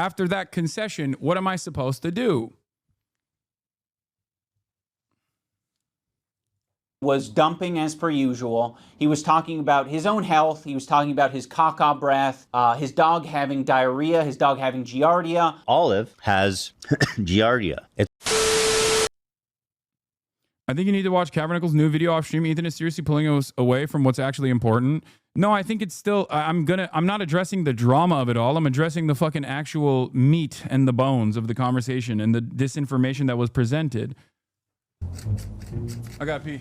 After that concession, what am I supposed to do? Was dumping as per usual. He was talking about his own health. He was talking about his caca breath, his dog having diarrhea, his dog having giardia. Olive has giardia. I think you need to watch Cavernicle's new video off stream. Ethan is seriously pulling us away from what's actually important. No, I think it's still, I'm not addressing the drama of it all. I'm addressing the fucking actual meat and the bones of the conversation and the disinformation that was presented. I gotta pee.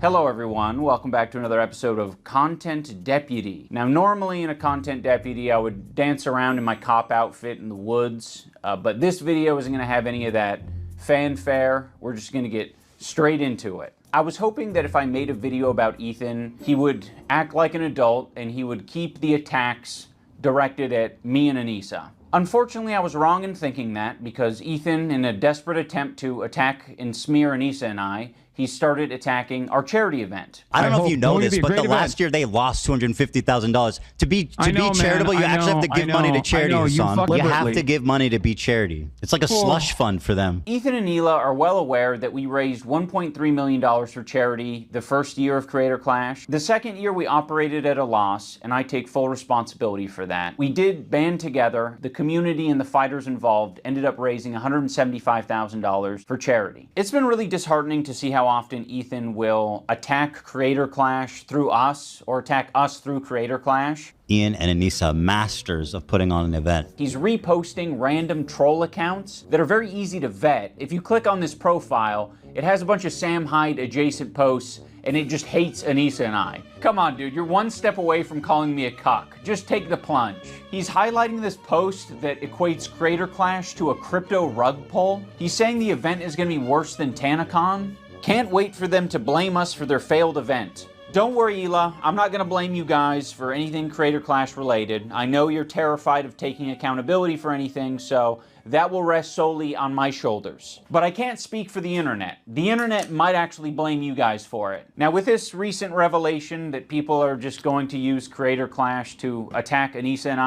Hello everyone, welcome back to another episode of Content Deputy. Now normally in a Content Deputy I would dance around in my cop outfit in the woods, but this video isn't going to have any of that fanfare. We're just going to get straight into it. I was hoping that if I made a video about Ethan, he would act like an adult and he would keep the attacks directed at me and Anissa. Unfortunately, I was wrong in thinking that because Ethan, in a desperate attempt to attack and smear Anissa and I, he started attacking our charity event. I don't know if you know this, but last year they lost $250,000. To be charitable, you actually have to give money to charity, Hassan. You have to give money to be charity. It's like a slush fund for them. Ethan and Hila are well aware that we raised $1.3 million for charity the first year of Creator Clash. The second year we operated at a loss, and I take full responsibility for that. We did band together. The community and the fighters involved ended up raising $175,000 for charity. It's been really disheartening to see how often Ethan will attack Creator Clash through us or attack us through Creator Clash. Ian and Anissa, masters of putting on an event. He's reposting random troll accounts that are very easy to vet. If you click on this profile, it has a bunch of Sam Hyde adjacent posts and it just hates Anissa and I. Come on, dude, you're one step away from calling me a cuck. Just take the plunge. He's highlighting this post that equates Creator Clash to a crypto rug pull. He's saying the event is gonna be worse than TanaCon. Can't wait for them to blame us for their failed event. Don't worry, Hila. I'm not going to blame you guys for anything Creator Clash related. I know you're terrified of taking accountability for anything, so that will rest solely on my shoulders. But I can't speak for the internet. The internet might actually blame you guys for it. Now, with this recent revelation that people are just going to use Creator Clash to attack Anissa and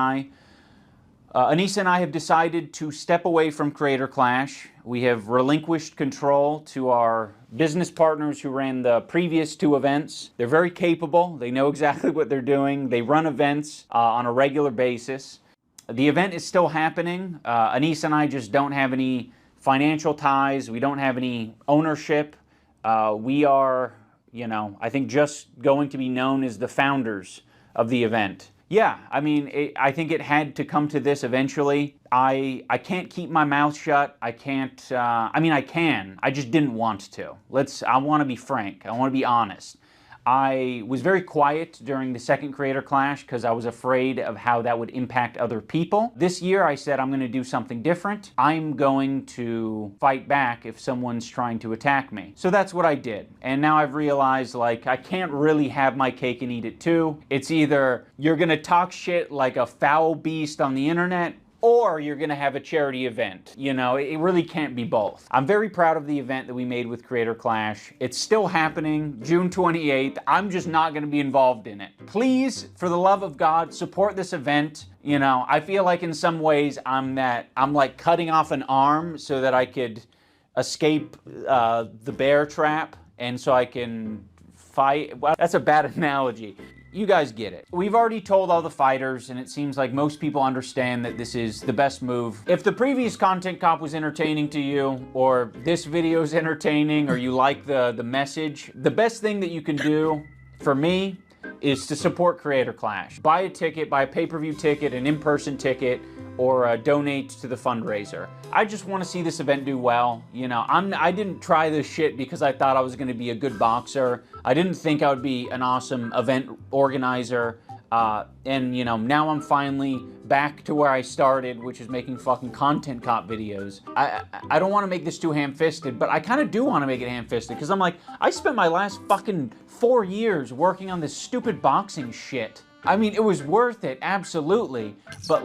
I have decided to step away from Creator Clash. We have relinquished control to our business partners who ran the previous two events. They're very capable. They know exactly what they're doing. They run events on a regular basis. The event is still happening. Anissa and I just don't have any financial ties. We don't have any ownership. We are, I think just going to be known as the founders of the event. Yeah, I mean, I think it had to come to this eventually. I can't keep my mouth shut. I can't, I can. I just didn't want to. I want to be frank. I want to be honest. I was very quiet during the second Creator Clash because I was afraid of how that would impact other people. This year I said I'm going to do something different. I'm going to fight back if someone's trying to attack me. So that's what I did. And now I've realized, I can't really have my cake and eat it too. It's either you're going to talk shit like a foul beast on the internet, or you're going to have a charity event. It really can't be both. I'm very proud of the event that we made with Creator Clash. It's still happening, June 28th. I'm just not going to be involved in it. Please, for the love of God, support this event. I feel like in some ways I'm like cutting off an arm so that I could escape the bear trap and so I can fight. Well, that's a bad analogy. You guys get it. We've already told all the fighters, and it seems like most people understand that this is the best move. If the previous content cop was entertaining to you, or this video is entertaining, or you like the message, the best thing that you can do, for me, is to support Creator Clash. Buy a ticket, buy a pay-per-view ticket, an in-person ticket, or donate to the fundraiser. I just want to see this event do well. I didn't try this shit because I thought I was going to be a good boxer. I didn't think I would be an awesome event organizer. Now I'm finally back to where I started, which is making fucking content cop videos. I don't want to make this too ham-fisted, but I kind of do want to make it ham-fisted because I'm like, I spent my last fucking 4 years working on this stupid boxing shit. I mean, it was worth it, absolutely, but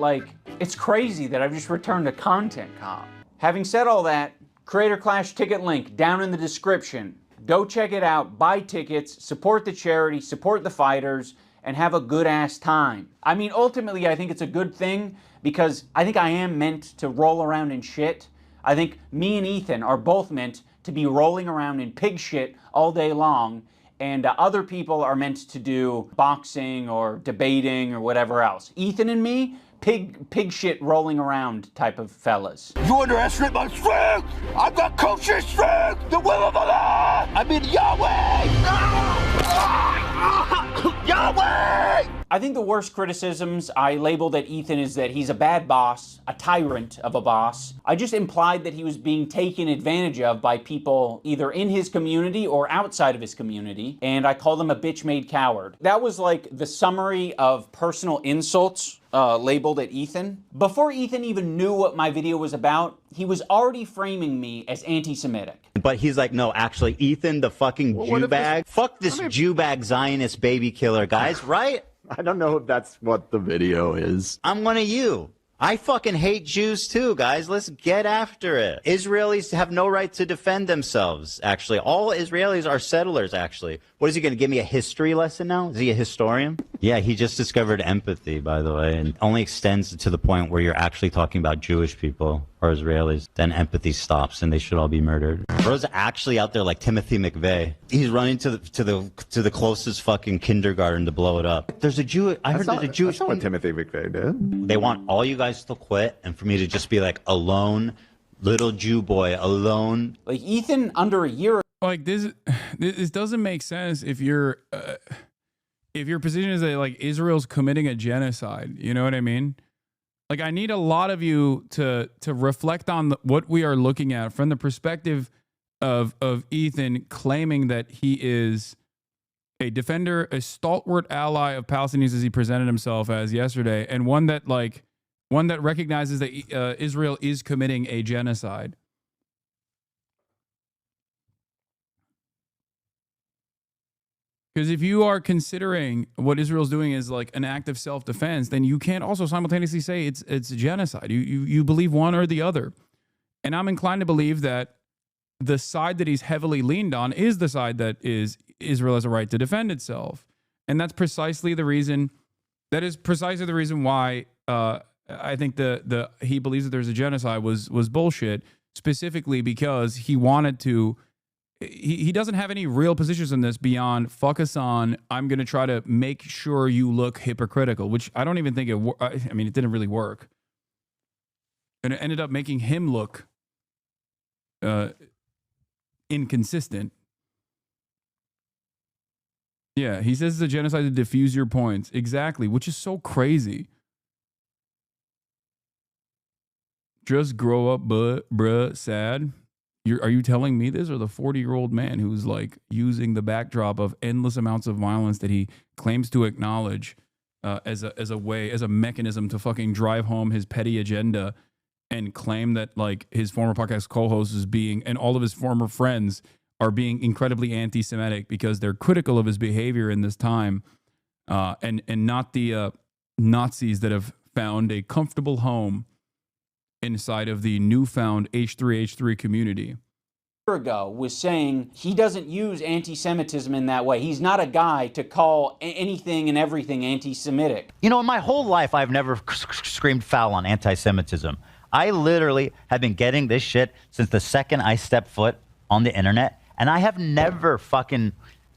it's crazy that I've just returned to content cop. Having said all that, Creator Clash ticket link down in the description. Go check it out, buy tickets, support the charity, support the fighters, and have a good-ass time. I mean, ultimately, I think it's a good thing because I think I am meant to roll around in shit. I think me and Ethan are both meant to be rolling around in pig shit all day long, and other people are meant to do boxing or debating or whatever else. Ethan and me, pig shit rolling around type of fellas. You underestimate my strength! I've got kosher strength! The will of Allah! I mean Yahweh! Yahweh! I think the worst criticisms I labeled at Ethan is that he's a bad boss, a tyrant of a boss. I just implied that he was being taken advantage of by people either in his community or outside of his community, and I called him a bitch-made coward. That was like the summary of personal insults labeled at Ethan. Before Ethan even knew what my video was about, he was already framing me as anti-Semitic. But he's like, no, actually, Ethan, the fucking Jew bag. Fuck this Jew bag Zionist baby killer, guys, right? I don't know if that's what the video is. I'm one of you. I fucking hate Jews too, guys. Let's get after it. Israelis have no right to defend themselves, actually. All Israelis are settlers, actually. What is he going to give me a history lesson now? Is he a historian? Yeah, he just discovered empathy, by the way, and only extends to the point where you're actually talking about Jewish people or Israelis. Then empathy stops and they should all be murdered. Bro's actually out there like Timothy McVeigh. He's running to the closest fucking kindergarten to blow it up. There's a Jew. I heard there's a Jewish. That's not what Timothy McVeigh did. They want all you guys to quit and for me to just be like alone, little Jew boy, alone. Like Ethan under a year. Like this doesn't make sense if your position is that like Israel's committing a genocide. You know what I mean? Like I need a lot of you to reflect on what we are looking at from the perspective of Ethan claiming that he is a defender, a stalwart ally of Palestinians as he presented himself as yesterday, and one that recognizes that Israel is committing a genocide. Because if you are considering what Israel's doing is like an act of self-defense, then you can't also simultaneously say it's genocide. You believe one or the other. And I'm inclined to believe that the side that he's heavily leaned on is the side that is Israel has a right to defend itself. And that's precisely the reason why I think he believes that there's a genocide was bullshit, specifically because he wanted to. He doesn't have any real positions in this beyond fuck Hasan. I'm going to try to make sure you look hypocritical, which I don't even think I mean, it didn't really work. And it ended up making him look inconsistent. Yeah, he says it's a genocide to diffuse your points. Exactly, which is so crazy. Just grow up, bruh, sad. Are you telling me this, or the 40-year-old man who's like using the backdrop of endless amounts of violence that he claims to acknowledge as a mechanism to fucking drive home his petty agenda, and claim that like his former podcast co-host is being, and all of his former friends are being incredibly anti-Semitic because they're critical of his behavior in this time, and not the Nazis that have found a comfortable home inside of the newfound H3H3 community. Ago was saying he doesn't use anti-Semitism in that way. He's not a guy to call anything and everything anti-Semitic. You know, in my whole life, I've never screamed foul on anti-Semitism. I literally have been getting this shit since the second I stepped foot on the internet, and I have never fucking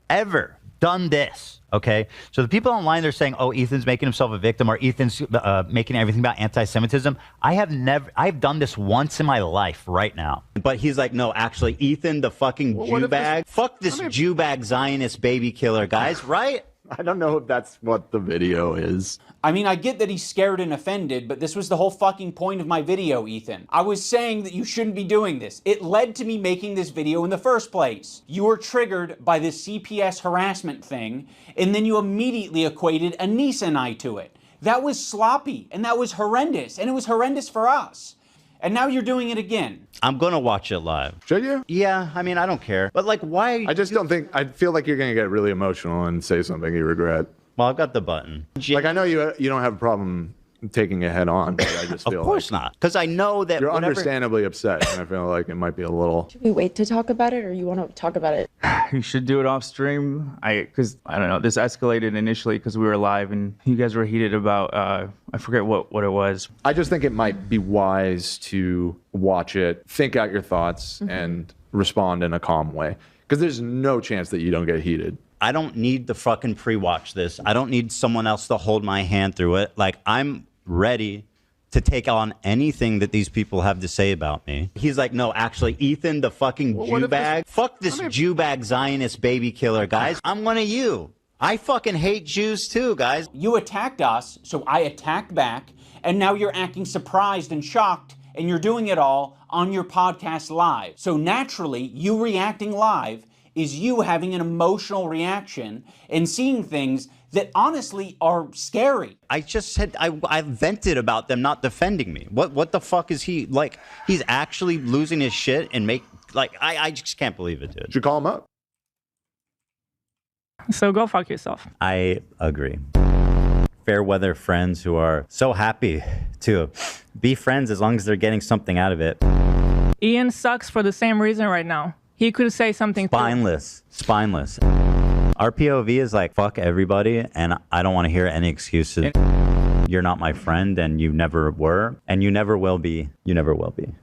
ever done this. Okay, so the people online, they're saying, oh, Ethan's making himself a victim, or Ethan's making everything about anti-Semitism. I've done this once in my life right now. But he's like, no, actually, Ethan, the fucking Jew bag. Fuck this Jew bag Zionist baby killer, guys, right? I don't know if that's what the video is. I mean, I get that he's scared and offended, but this was the whole fucking point of my video, Ethan. I was saying that you shouldn't be doing this. It led to me making this video in the first place. You were triggered by this CPS harassment thing, and then you immediately equated Anissa and I to it. That was sloppy, and that was horrendous, and it was horrendous for us. And now you're doing it again. I'm going to watch it live. Should you? Yeah, I mean, I don't care. But like, why? I just don't think, I feel like you're going to get really emotional and say something you regret. Well, I've got the button. Like, I know you don't have a problem taking it head on. But I just feel Of course not, because I know that you're whatever- understandably upset, and I feel like it might be a little. Should we wait to talk about it, or you want to talk about it? You should do it off stream. Because I don't know. This escalated initially because we were live and you guys were heated about. I forget what it was. I just think it might be wise to watch it, think out your thoughts, and respond in a calm way. Because there's no chance that you don't get heated. I don't need to fucking pre-watch this. I don't need someone else to hold my hand through it. Like, I'm ready to take on anything that these people have to say about me. He's like, no, actually, Ethan, the fucking Jew bag. Fuck this Jew bag Zionist baby killer, guys. I'm one of you. I fucking hate Jews too, guys. You attacked us, so I attacked back, and now you're acting surprised and shocked, and you're doing it all on your podcast live. So naturally, you reacting live is you having an emotional reaction and seeing things that honestly are scary. I just said I vented about them not defending me. What the fuck is he like? He's actually losing his shit and I just can't believe it, dude. Should you call him up? So go fuck yourself. I agree. Fair weather friends who are so happy to be friends as long as they're getting something out of it. Ian sucks for the same reason right now. He could say something. Spineless. Our POV is like, fuck everybody, and I don't want to hear any excuses. You're not my friend, and you never were, and you never will be. You never will be.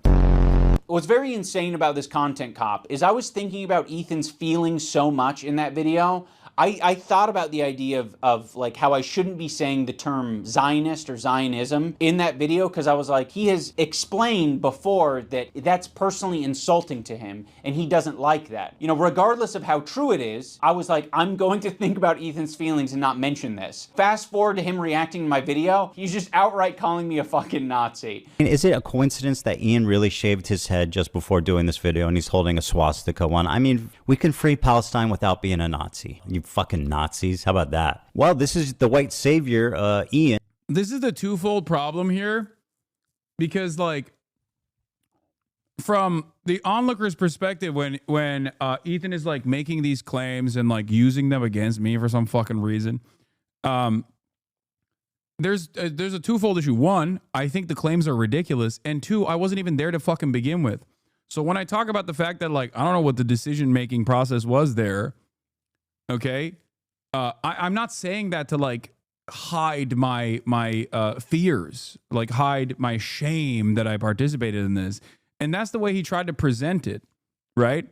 What's very insane about this content cop is I was thinking about Ethan's feelings so much in that video. I thought about the idea of like how I shouldn't be saying the term Zionist or Zionism in that video, because I was like, he has explained before that that's personally insulting to him and he doesn't like that. You know, regardless of how true it is, I was like, I'm going to think about Ethan's feelings and not mention this. Fast forward to him reacting to my video, he's just outright calling me a fucking Nazi. Is it a coincidence that Ian really shaved his head just before doing this video and he's holding a swastika one? I mean, we can free Palestine without being a Nazi. You fucking Nazis. How about that? Well, this is the white savior, Ian. This is the twofold problem here, because like from the onlooker's perspective, when Ethan is like making these claims and like using them against me for some fucking reason, there's a twofold issue. One, I think the claims are ridiculous, and two, I wasn't even there to fucking begin with. So when I talk about the fact that like I don't know what the decision making process was there, okay, I'm not saying that to like hide my fears, like hide my shame that I participated in this. And that's the way he tried to present it, right?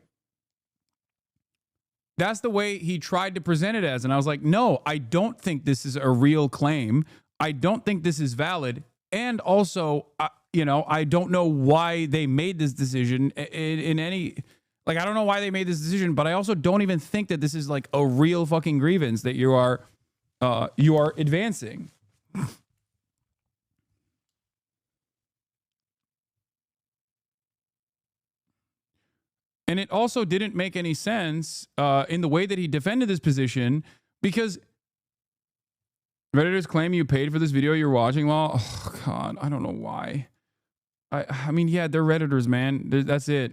That's the way he tried to present it as. And I was like, no, I don't think this is a real claim. I don't think this is valid. And also, you know, I don't know why they made this decision in any... Like, I don't know why they made this decision, but I also don't even think that this is like a real fucking grievance that you are advancing. And it also didn't make any sense in the way that he defended this position, because Redditors claim you paid for this video you're watching. Well, oh God, I don't know why. I mean, yeah, they're Redditors, man. That's it.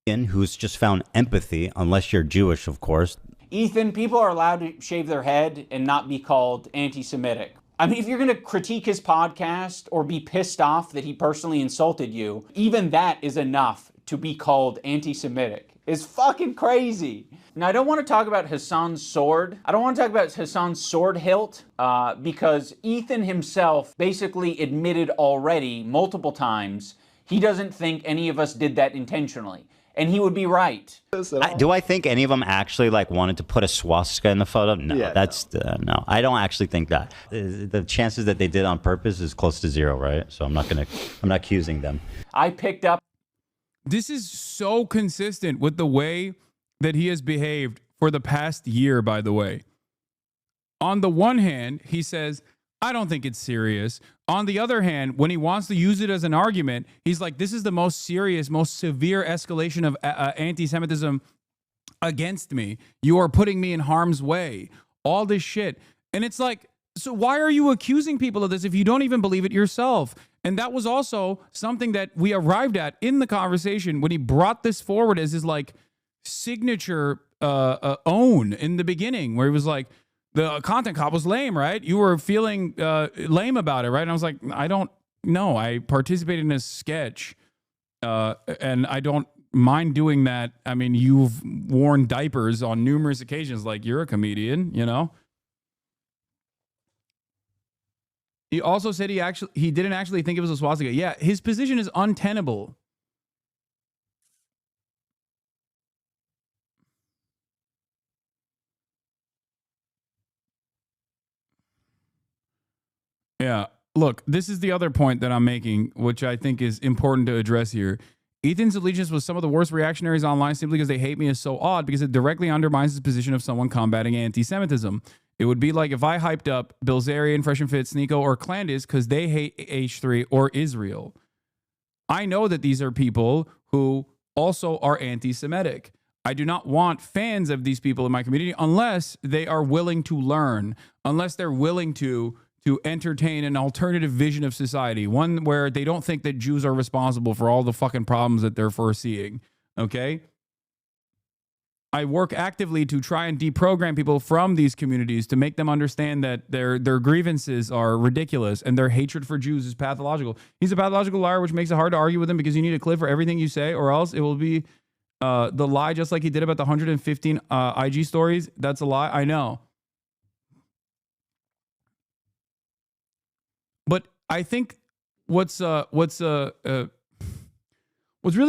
Who's just found empathy, unless you're Jewish, of course. Ethan, people are allowed to shave their head and not be called anti-Semitic. I mean, if you're going to critique his podcast or be pissed off that he personally insulted you, even that is enough to be called anti-Semitic. It's fucking crazy. Now, I don't want to talk about Hasan's sword. I don't want to talk about Hasan's sword hilt because Ethan himself basically admitted already multiple times he doesn't think any of us did that intentionally. And he would be right. Do I think any of them actually like wanted to put a swastika in the photo? No, Yeah, no. I don't actually think that. The chances that they did on purpose is close to zero, right? So I'm not accusing them. I picked up. This is so consistent with the way that he has behaved for the past year, by the way. On the one hand, he says, I don't think it's serious. On the other hand, when he wants to use it as an argument, he's like, this is the most serious, most severe escalation of anti-Semitism against me. You are putting me in harm's way. All this shit. And it's like, so why are you accusing people of this if you don't even believe it yourself? And that was also something that we arrived at in the conversation when he brought this forward as his like signature own in the beginning, where he was like, the content cop was lame, right? You were feeling lame about it, right? And I was like, I don't know. I participated in a sketch, and I don't mind doing that. I mean, you've worn diapers on numerous occasions. Like, you're a comedian, you know? He also said he didn't actually think it was a swastika. Yeah, his position is untenable. Yeah. Look, this is the other point that I'm making, which I think is important to address here. Ethan's allegiance with some of the worst reactionaries online simply because they hate me is so odd because it directly undermines his position of someone combating anti-Semitism. It would be like if I hyped up Bilzerian, Fresh and Fit, Sneeko, or Clandis because they hate H3 or Israel. I know that these are people who also are anti-Semitic. I do not want fans of these people in my community unless they are willing to learn, unless they're willing to entertain an alternative vision of society, one where they don't think that Jews are responsible for all the fucking problems that they're foreseeing, okay? I work actively to try and deprogram people from these communities to make them understand that their grievances are ridiculous and their hatred for Jews is pathological. He's a pathological liar, which makes it hard to argue with him because you need a clip for everything you say, or else it will be the lie, just like he did about the 115 IG stories. That's a lie. I know. But I think what's really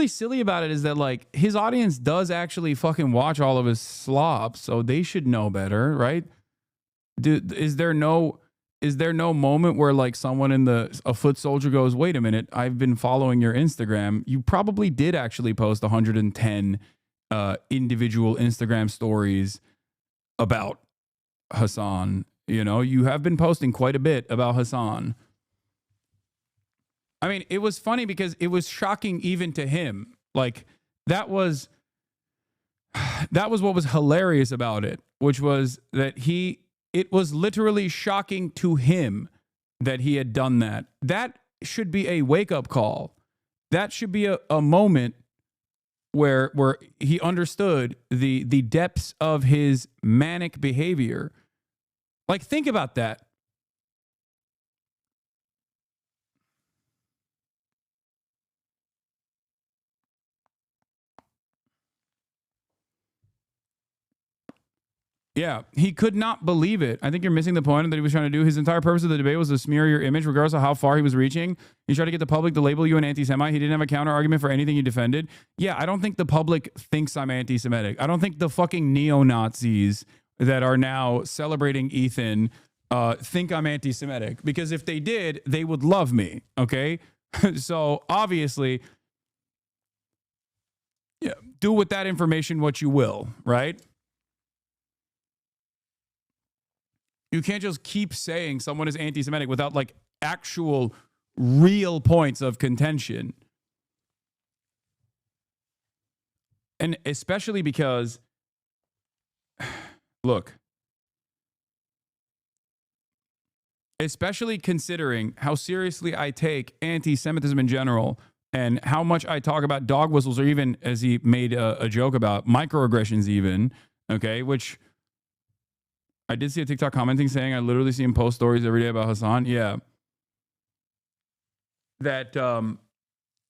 silly about it is that, like, his audience does actually fucking watch all of his slop, so they should know better, right? Dude, is there no moment where, like, someone in a foot soldier goes, wait a minute, I've been following your Instagram. You probably did actually post 110 individual Instagram stories about Hasan. You know, you have been posting quite a bit about Hasan. I mean, it was funny because it was shocking even to him. Like, that was what was hilarious about it, which was that it was literally shocking to him that he had done that. That should be a wake-up call. That should be a moment where he understood the depths of his manic behavior. Like, think about that. Yeah, he could not believe it. I think you're missing the point that he was trying to do. His entire purpose of the debate was to smear your image, regardless of how far he was reaching. He tried to get the public to label you an anti-Semite. He didn't have a counter argument for anything you defended. Yeah, I don't think the public thinks I'm anti-Semitic. I don't think the fucking neo-Nazis that are now celebrating Ethan think I'm anti-Semitic. Because if they did, they would love me, okay? So, obviously, yeah, do with that information what you will, right? You can't just keep saying someone is anti-Semitic without, like, actual real points of contention. And especially because, look, especially considering how seriously I take anti-Semitism in general and how much I talk about dog whistles, or even, as he made a joke about, microaggressions even, okay, which I did see a TikTok commenting saying I literally see him post stories every day about Hasan. Yeah. That,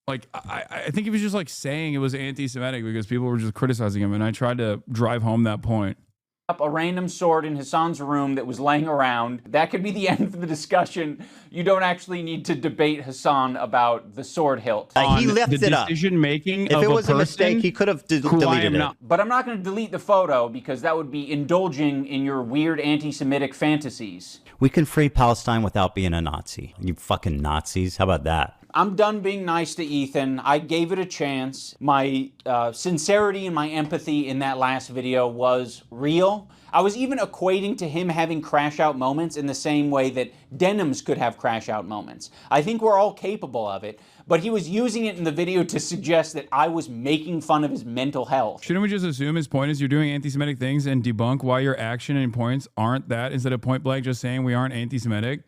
like, I think he was just, like, saying it was anti-Semitic because people were just criticizing him, and I tried to drive home that point. Up a random sword in Hasan's room that was laying around. That could be the end of the discussion. You don't actually need to debate Hasan about the sword hilt. He lifted the it up. decision making. If it was a mistake, he could have deleted it. But I'm not going to delete the photo because that would be indulging in your weird anti-Semitic fantasies. We can free Palestine without being a Nazi. You fucking Nazis. How about that? I'm done being nice to Ethan. I gave it a chance. My sincerity and my empathy in that last video was real. I was even equating to him having crash out moments in the same way that denims could have crash out moments. I think we're all capable of it, but he was using it in the video to suggest that I was making fun of his mental health. Shouldn't we just assume his point is you're doing anti-Semitic things and debunk why your action and points aren't that, instead of point blank just saying we aren't anti-Semitic?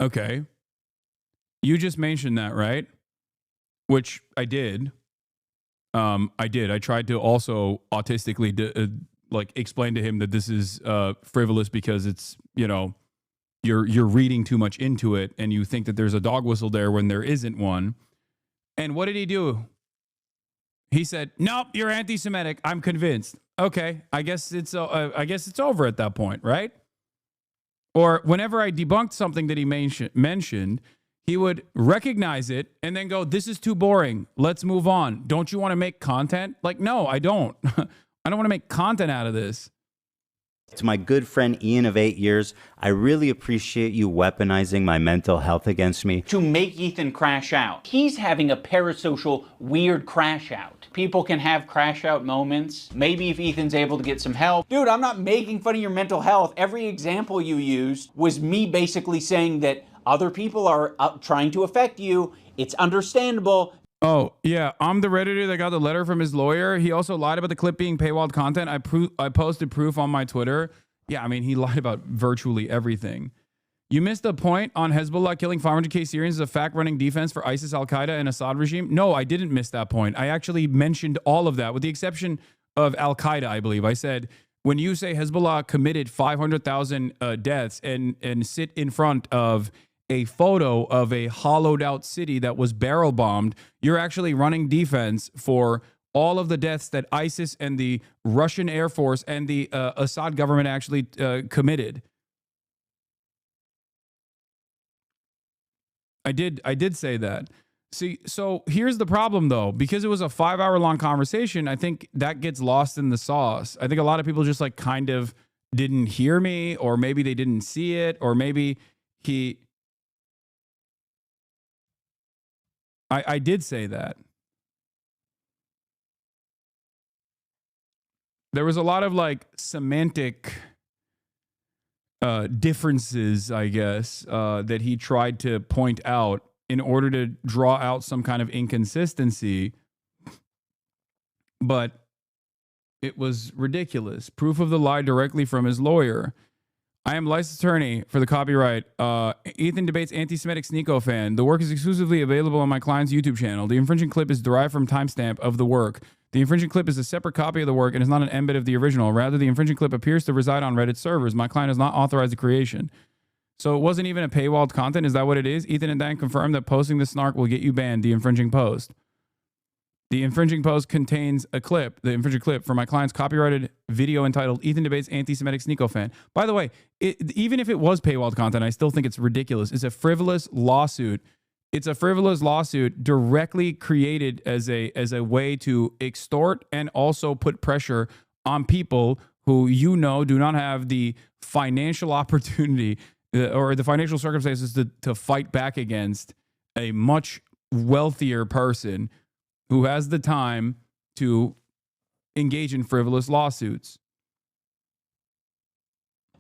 Okay. You just mentioned that, right? Which I did. I did. I tried to also autistically like explain to him that this is frivolous because it's, you know, you're reading too much into it and you think that there's a dog whistle there when there isn't one. And what did he do? He said, "Nope, you're anti-Semitic. I'm convinced." Okay, I guess it's over at that point, right? Or whenever I debunked something that he mentioned, he would recognize it and then go, "This is too boring. Let's move on. Don't you want to make content?" Like, no, I don't. I don't want to make content out of this. To my good friend Ian of 8 years, I really appreciate you weaponizing my mental health against me. To make Ethan crash out. He's having a parasocial weird crash out. People can have crash out moments. Maybe if Ethan's able to get some help. Dude, I'm not making fun of your mental health. Every example you used was me basically saying that other people are trying to affect you. It's understandable. Oh, yeah. I'm the Redditor that got the letter from his lawyer. He also lied about the clip being paywalled content. I posted proof on my Twitter. Yeah, I mean, he lied about virtually everything. You missed a point on Hezbollah killing 500K Syrians as a fact-running defense for ISIS, Al-Qaeda, and Assad regime. No, I didn't miss that point. I actually mentioned all of that, with the exception of Al-Qaeda, I believe. I said, when you say Hezbollah committed 500,000 deaths and sit in front of a photo of a hollowed out city that was barrel bombed, you're actually running defense for all of the deaths that ISIS and the Russian Air Force and the Assad government actually committed. I did say that. See, so here's the problem though, because it was a 5-hour long conversation, I think that gets lost in the sauce. I think a lot of people just like kind of didn't hear me, or maybe they didn't see it, or maybe I did say that. There was a lot of like semantic differences, I guess, that he tried to point out in order to draw out some kind of inconsistency. But it was ridiculous. Proof of the lie directly from his lawyer. I am licensed attorney for the copyright. Ethan debates anti-Semitic Sneeko fan. The work is exclusively available on my client's YouTube channel. The infringing clip is derived from timestamp of the work. The infringing clip is a separate copy of the work and is not an embed of the original. Rather, the infringing clip appears to reside on Reddit servers. My client has not authorized the creation. So it wasn't even a paywalled content. Is that what it is? Ethan and Dan confirmed that posting the snark will get you banned. The infringing post. The infringing post contains a clip, the infringing clip, from my client's copyrighted video entitled Ethan Debates Anti-Semitic Sneeko Fan. By the way, even if it was paywalled content, I still think it's ridiculous. It's a frivolous lawsuit. It's a frivolous lawsuit directly created as a way to extort and also put pressure on people who, you know, do not have the financial opportunity or the financial circumstances to fight back against a much wealthier person who has the time to engage in frivolous lawsuits.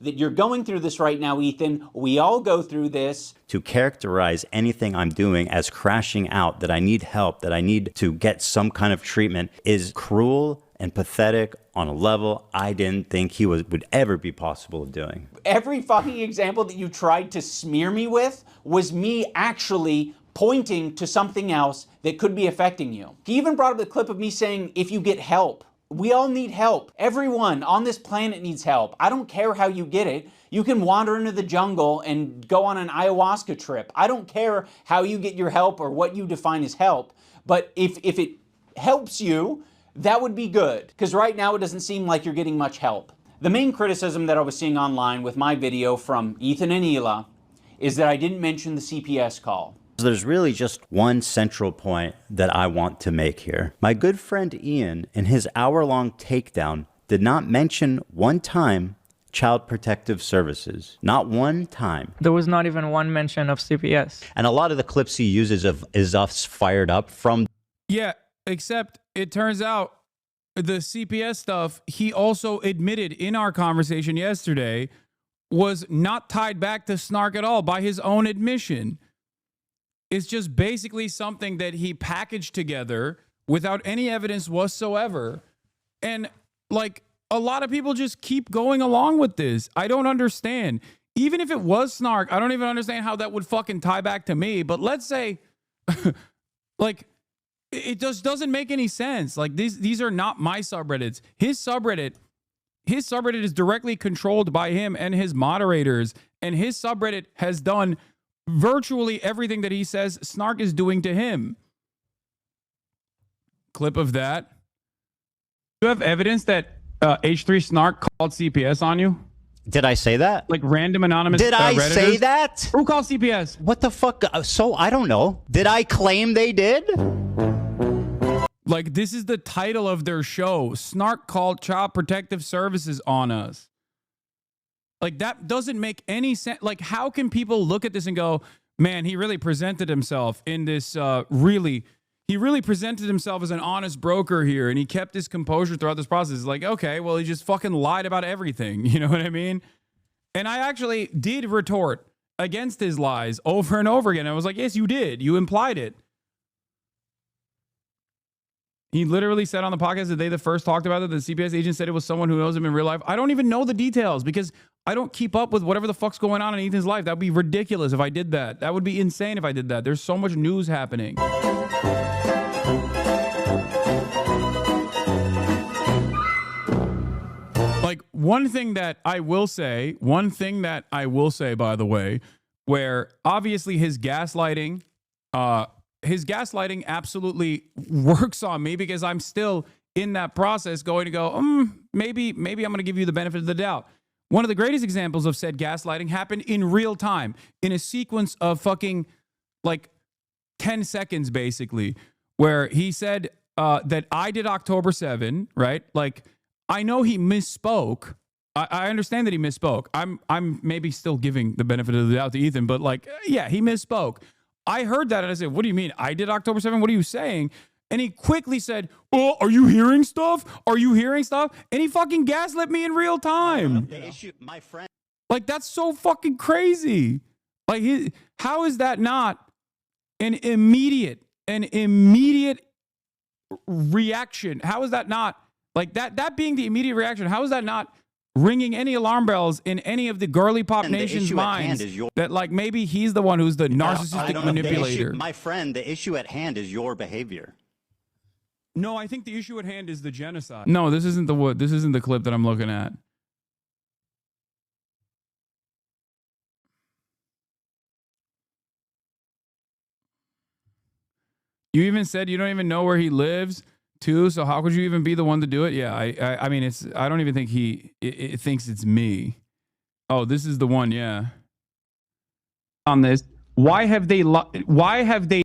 That you're going through this right now, Ethan. We all go through this. To characterize anything I'm doing as crashing out, that I need help, that I need to get some kind of treatment, is cruel and pathetic on a level I didn't think would ever be possible of doing. Every fucking example that you tried to smear me with was me actually pointing to something else that could be affecting you. He even brought up the clip of me saying, if you get help. We all need help. Everyone on this planet needs help. I don't care how you get it. You can wander into the jungle and go on an ayahuasca trip. I don't care how you get your help or what you define as help. But if it helps you, that would be good. Because right now it doesn't seem like you're getting much help. The main criticism that I was seeing online with my video from Ethan and Hila is that I didn't mention the CPS call. There's really just one central point that I want to make here. My good friend Ian, in his hour-long takedown, did not mention one time Child Protective Services. Not one time. There was not even one mention of CPS. And a lot of the clips he uses is us fired up from... Yeah, except it turns out the CPS stuff, he also admitted in our conversation yesterday, was not tied back to snark at all by his own admission. It's just basically something that he packaged together without any evidence whatsoever. And like a lot of people just keep going along with this. I don't understand. Even if it was snark, I don't even understand how that would fucking tie back to me. But let's say like It just doesn't make any sense. Like these are not my subreddits. His subreddit is directly controlled by him and his moderators, and his subreddit has done virtually everything that he says Snark is doing to him. Clip of that. You have evidence that H3 Snark called CPS on you? Did I say that? Like random anonymous Did I Redditors? say that? Who called CPS? What the fuck? So I don't know. Did I claim they did? Like, this is the title of their show. Snark called Child Protective Services on us. Like, that doesn't make any sense. Like, how can people look at this and go, man, he really presented himself in this he really presented himself as an honest broker here, and he kept his composure throughout this process. It's like, okay, well, he just fucking lied about everything. You know what I mean? And I actually did retort against his lies over and over again. I was like, yes, you did. You implied it. He literally said on the podcast that they the first talked about it. The CPS agent said it was someone who knows him in real life. I don't even know the details because I don't keep up with whatever the fuck's going on in Ethan's life. That would be ridiculous if I did that. That would be insane if I did that. There's so much news happening. Like, one thing that I will say, by the way, where obviously his gaslighting absolutely works on me because I'm still in that process going to go, maybe I'm going to give you the benefit of the doubt. One of the greatest examples of said gaslighting happened in real time, in a sequence of fucking like 10 seconds, basically, where he said that I did October 7, right? Like, I know he misspoke. I understand that he misspoke. I'm maybe still giving the benefit of the doubt to Ethan, but like, yeah, he misspoke. I heard that and I said, what do you mean? I did October 7? What are you saying? And he quickly said, oh, are you hearing stuff? Are you hearing stuff? And he fucking gaslit me in real time. The issue, my friend. Like, that's so fucking crazy. Like, how is that not an immediate reaction? How is that not, like, that being the immediate reaction, how is that not ringing any alarm bells in any of the girly pop nation's minds that like maybe he's the one who's the narcissistic manipulator? My friend, the issue at hand is your behavior. No, I think the issue at hand is the genocide. No, this isn't the clip that I'm looking at. You even said you don't even know where he lives too, so how could you even be the one to do it? Yeah, I mean, I don't even think it thinks it's me. Oh, this is the one, yeah. On this, why have they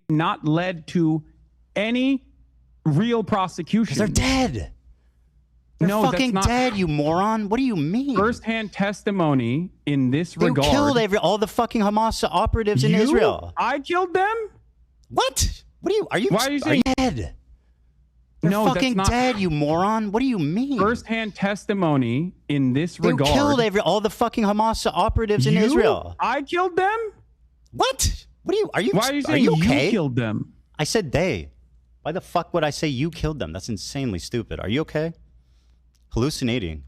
not led to any real prosecution? Because they're dead. They're fucking dead, you moron. What do you mean? First-hand testimony in this regard. They killed all the fucking Hamas operatives in Israel. I killed them? What? Why are you saying dead? They're fucking dead, you moron. What do you mean? First-hand testimony in this regard. They killed all the fucking Hamas operatives in Israel. I killed them? What? Why are you saying okay? You killed them? I said they. Why the fuck would I say you killed them? That's insanely stupid. Are you okay? Hallucinating.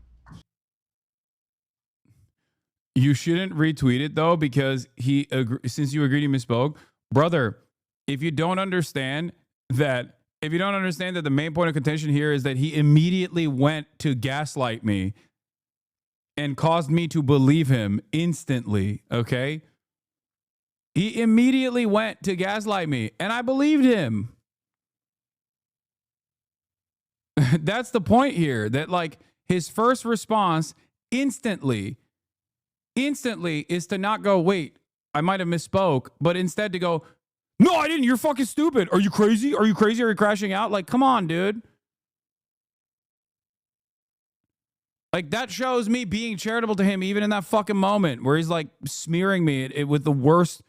You shouldn't retweet it though, because since you agreed he misspoke, brother. If you don't understand that the main point of contention here is that he immediately went to gaslight me and caused me to believe him instantly, okay? He immediately went to gaslight me and I believed him. That's the point here, that like his first response instantly is to not go, wait, I might have misspoke, but instead to go, no, I didn't. You're fucking stupid. Are you crazy? Are you crazy? Are you crashing out? Like, come on, dude. Like, that shows me being charitable to him even in that fucking moment where he's like smearing me with the worst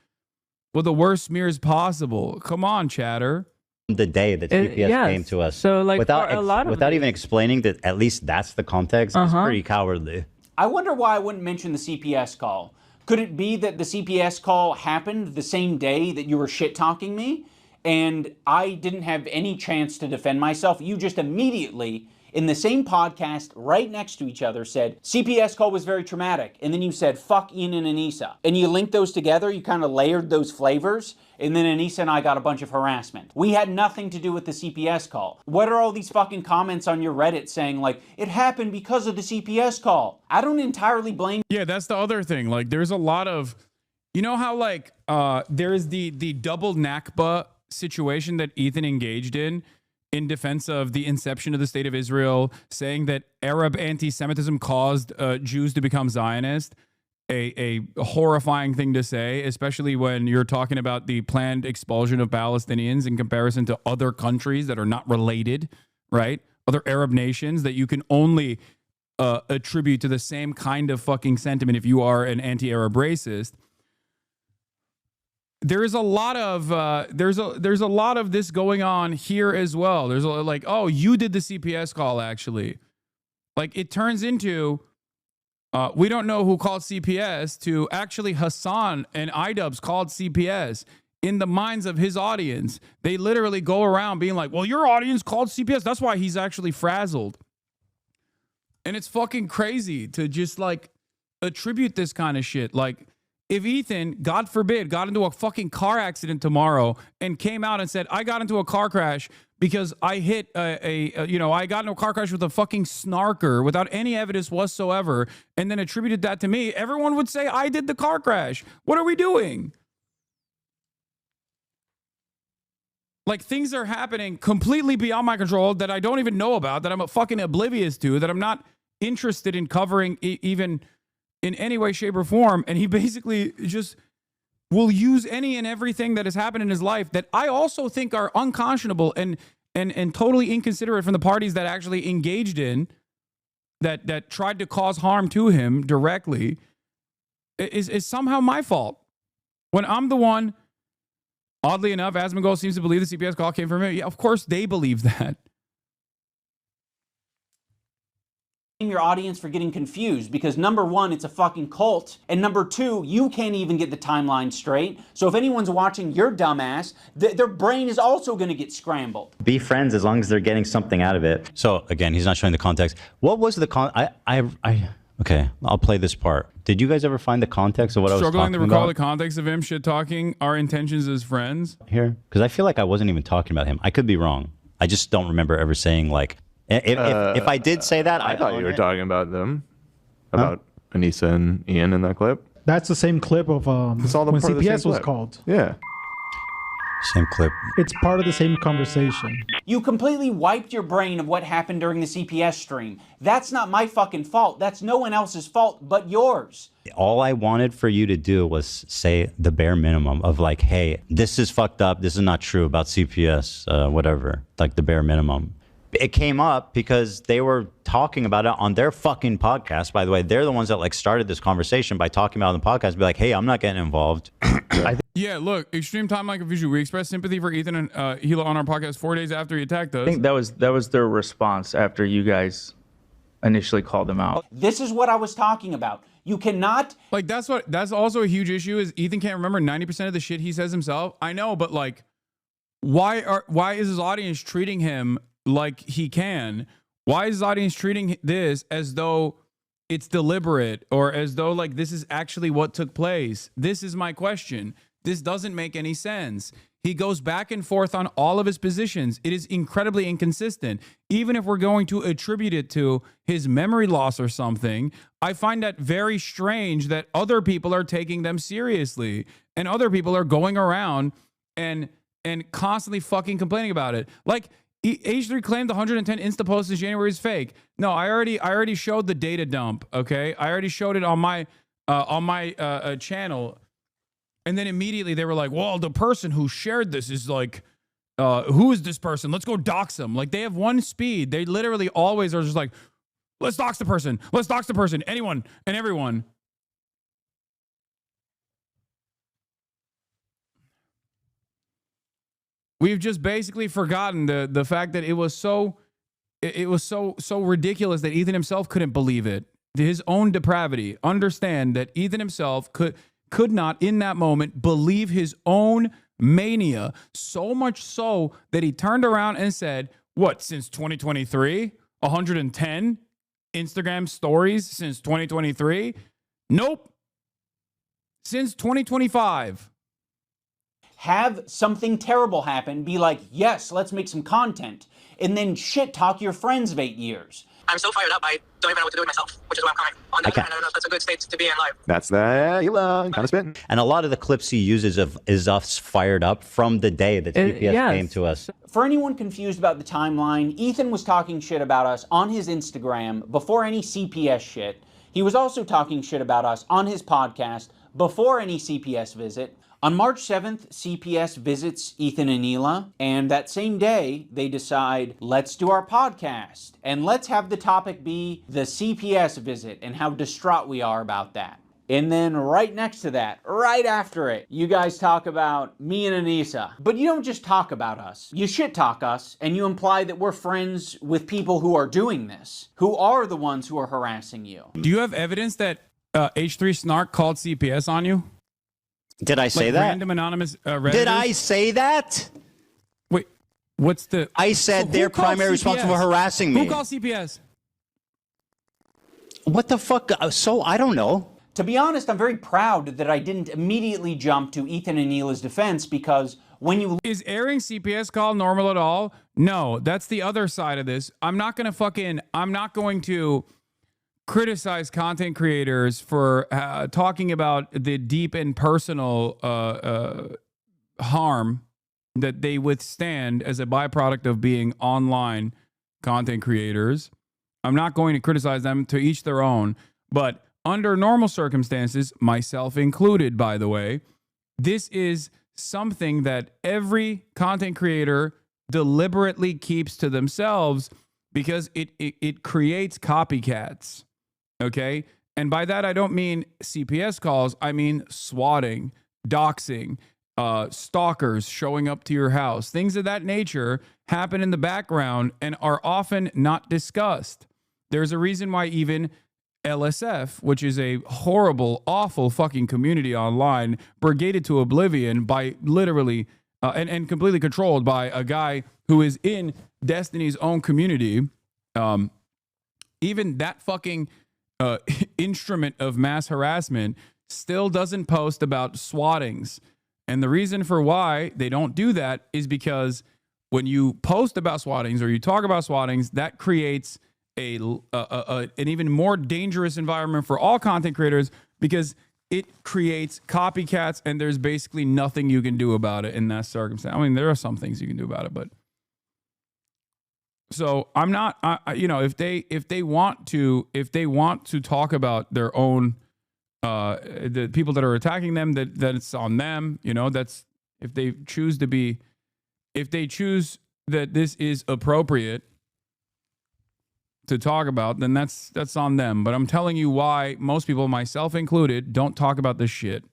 smears possible. Come on, chatter. The day that CPS came to us. So like without even explaining that at least that's the context, it's pretty cowardly. I wonder why I wouldn't mention the CPS call. Could it be that the CPS call happened the same day that you were shit-talking me and I didn't have any chance to defend myself? You just immediately in the same podcast right next to each other said, CPS call was very traumatic. And then you said, fuck Ian and Anissa. And you linked those together, you kind of layered those flavors. And then Anissa and I got a bunch of harassment. We had nothing to do with the CPS call. What are all these fucking comments on your Reddit saying like, it happened because of the CPS call? I don't entirely blame. Yeah, that's the other thing. Like, there's a lot of, you know how like there's the double Nakba situation that Ethan engaged in defense of the inception of the state of Israel, saying that Arab anti-Semitism caused Jews to become Zionist. A horrifying thing to say, especially when you're talking about the planned expulsion of Palestinians in comparison to other countries that are not related, right? Other Arab nations that you can only attribute to the same kind of fucking sentiment if you are an anti-Arab racist. There's a lot of there's a lot of this going on here as well. There's like, oh, you did the CPS call actually. Like it turns into we don't know who called CPS to actually Hasan and iDubbbz called CPS in the minds of his audience. They literally go around being like, well, your audience called CPS. That's why he's actually frazzled. And it's fucking crazy to just like attribute this kind of shit. Like if Ethan, God forbid, got into a fucking car accident tomorrow and came out and said, I got into a car crash because I hit I got into a car crash with a fucking snarker without any evidence whatsoever, and then attributed that to me, everyone would say I did the car crash. What are we doing? Like things are happening completely beyond my control that I don't even know about, that I'm fucking oblivious to, that I'm not interested in covering even in any way, shape, or form. And he basically just will use any and everything that has happened in his life that I also think are unconscionable and totally inconsiderate from the parties that actually engaged in, that tried to cause harm to him directly, is somehow my fault. When I'm the one, oddly enough, Asmongold seems to believe the CPS call came from him. Yeah, of course they believe that. Your audience for getting confused because number one, it's a fucking cult, and number two, you can't even get the timeline straight. So if anyone's watching your dumbass, their brain is also going to get scrambled. Be friends as long as they're getting something out of it. So again, he's not showing the context. What was the okay, I'll play this part. Did you guys ever find the context of what I was talking about? Struggling to recall the context of him shit talking our intentions as friends here, because I feel like I wasn't even talking about him. I could be wrong. I just don't remember ever saying like. If I did say that, I thought you were talking about them, about Anissa and Ian in that clip. That's the same clip of it's all the when part of the CPS same was clip. called. Yeah. Same clip. It's part of the same conversation. You completely wiped your brain of what happened during the CPS stream. That's not my fucking fault. That's no one else's fault but yours. All I wanted for you to do was say the bare minimum of like, hey, this is fucked up. This is not true about CPS, whatever. Like the bare minimum. It came up because they were talking about it on their fucking podcast. By the way, they're the ones that like started this conversation by talking about it on the podcast. Be like, hey, I'm not getting involved. Yeah, look, extreme timeline confusion. We expressed sympathy for Ethan and Hila on our podcast 4 days after he attacked us. I think that was their response after you guys initially called them out. This is what I was talking about. You cannot like that's also a huge issue is Ethan can't remember 90% of the shit he says himself. I know, but like why is his audience treating him like he can? Why is his audience treating this as though it's deliberate or as though like this is actually what took place? This is my question. This doesn't make any sense. He goes back and forth on all of his positions. It is incredibly inconsistent. Even if we're going to attribute it to his memory loss or something, I find that very strange that other people are taking them seriously and other people are going around and constantly fucking complaining about it. Like H3 claimed the 110 Insta posts in January is fake. No, I already showed the data dump. Okay, I already showed it on my channel, and then immediately they were like, "Well, the person who shared this is like, who is this person? Let's go dox them." Like they have one speed. They literally always are just like, "Let's dox the person. Let's dox the person. Anyone and everyone." We've just basically forgotten the fact that it was so ridiculous that Ethan himself couldn't believe it. His own depravity. Understand that Ethan himself could not in that moment believe his own mania, so much so that he turned around and said, "What, since 2023? 110 Instagram stories since 2023? Nope. Since 2025. Have something terrible happen, be like, yes, let's make some content, and then shit talk your friends of 8 years. I'm so fired up, I don't even know what to do with myself, which is why I'm crying. On that, I don't know if that's a good state to be in life. That's that. Elon kind of spitting. And a lot of the clips he uses is us fired up from the day that CPS came to us. For anyone confused about the timeline, Ethan was talking shit about us on his Instagram before any CPS shit. He was also talking shit about us on his podcast before any CPS visit. On March 7th, CPS visits Ethan and Hila, and that same day, they decide, let's do our podcast, and let's have the topic be the CPS visit and how distraught we are about that. And then right next to that, right after it, you guys talk about me and Anissa. But you don't just talk about us. You shit talk us, and you imply that we're friends with people who are doing this, who are the ones who are harassing you. Do you have evidence that H3 Snark called CPS on you? Did I say like that? Random anonymous Redditors? Did I say that? Wait, what's the... I said So they're primarily responsible for harassing me. Who called CPS? What the fuck? So, I don't know. To be honest, I'm very proud that I didn't immediately jump to Ethan and Hila's defense, because when you... Is airing CPS call normal at all? No, that's the other side of this. I'm not going to criticize content creators for talking about the deep and personal harm that they withstand as a byproduct of being online content creators. I'm not going to criticize them, to each their own, but under normal circumstances, myself included, by the way, this is something that every content creator deliberately keeps to themselves because it creates copycats. Okay. And by that, I don't mean CPS calls. I mean swatting, doxing, stalkers showing up to your house. Things of that nature happen in the background and are often not discussed. There's a reason why even LSF, which is a horrible, awful fucking community online, brigaded to oblivion by literally and completely controlled by a guy who is in Destiny's own community. Even that fucking instrument of mass harassment still doesn't post about swattings. And the reason for why they don't do that is because when you post about swattings or you talk about swattings, that creates an even more dangerous environment for all content creators, because it creates copycats and there's basically nothing you can do about it in that circumstance. I mean, there are some things you can do about it, but so I'm not, if they want to talk about their own, the people that are attacking them, that it's on them, that's, if they choose that this is appropriate to talk about, then that's on them. But I'm telling you why most people, myself included, don't talk about this shit.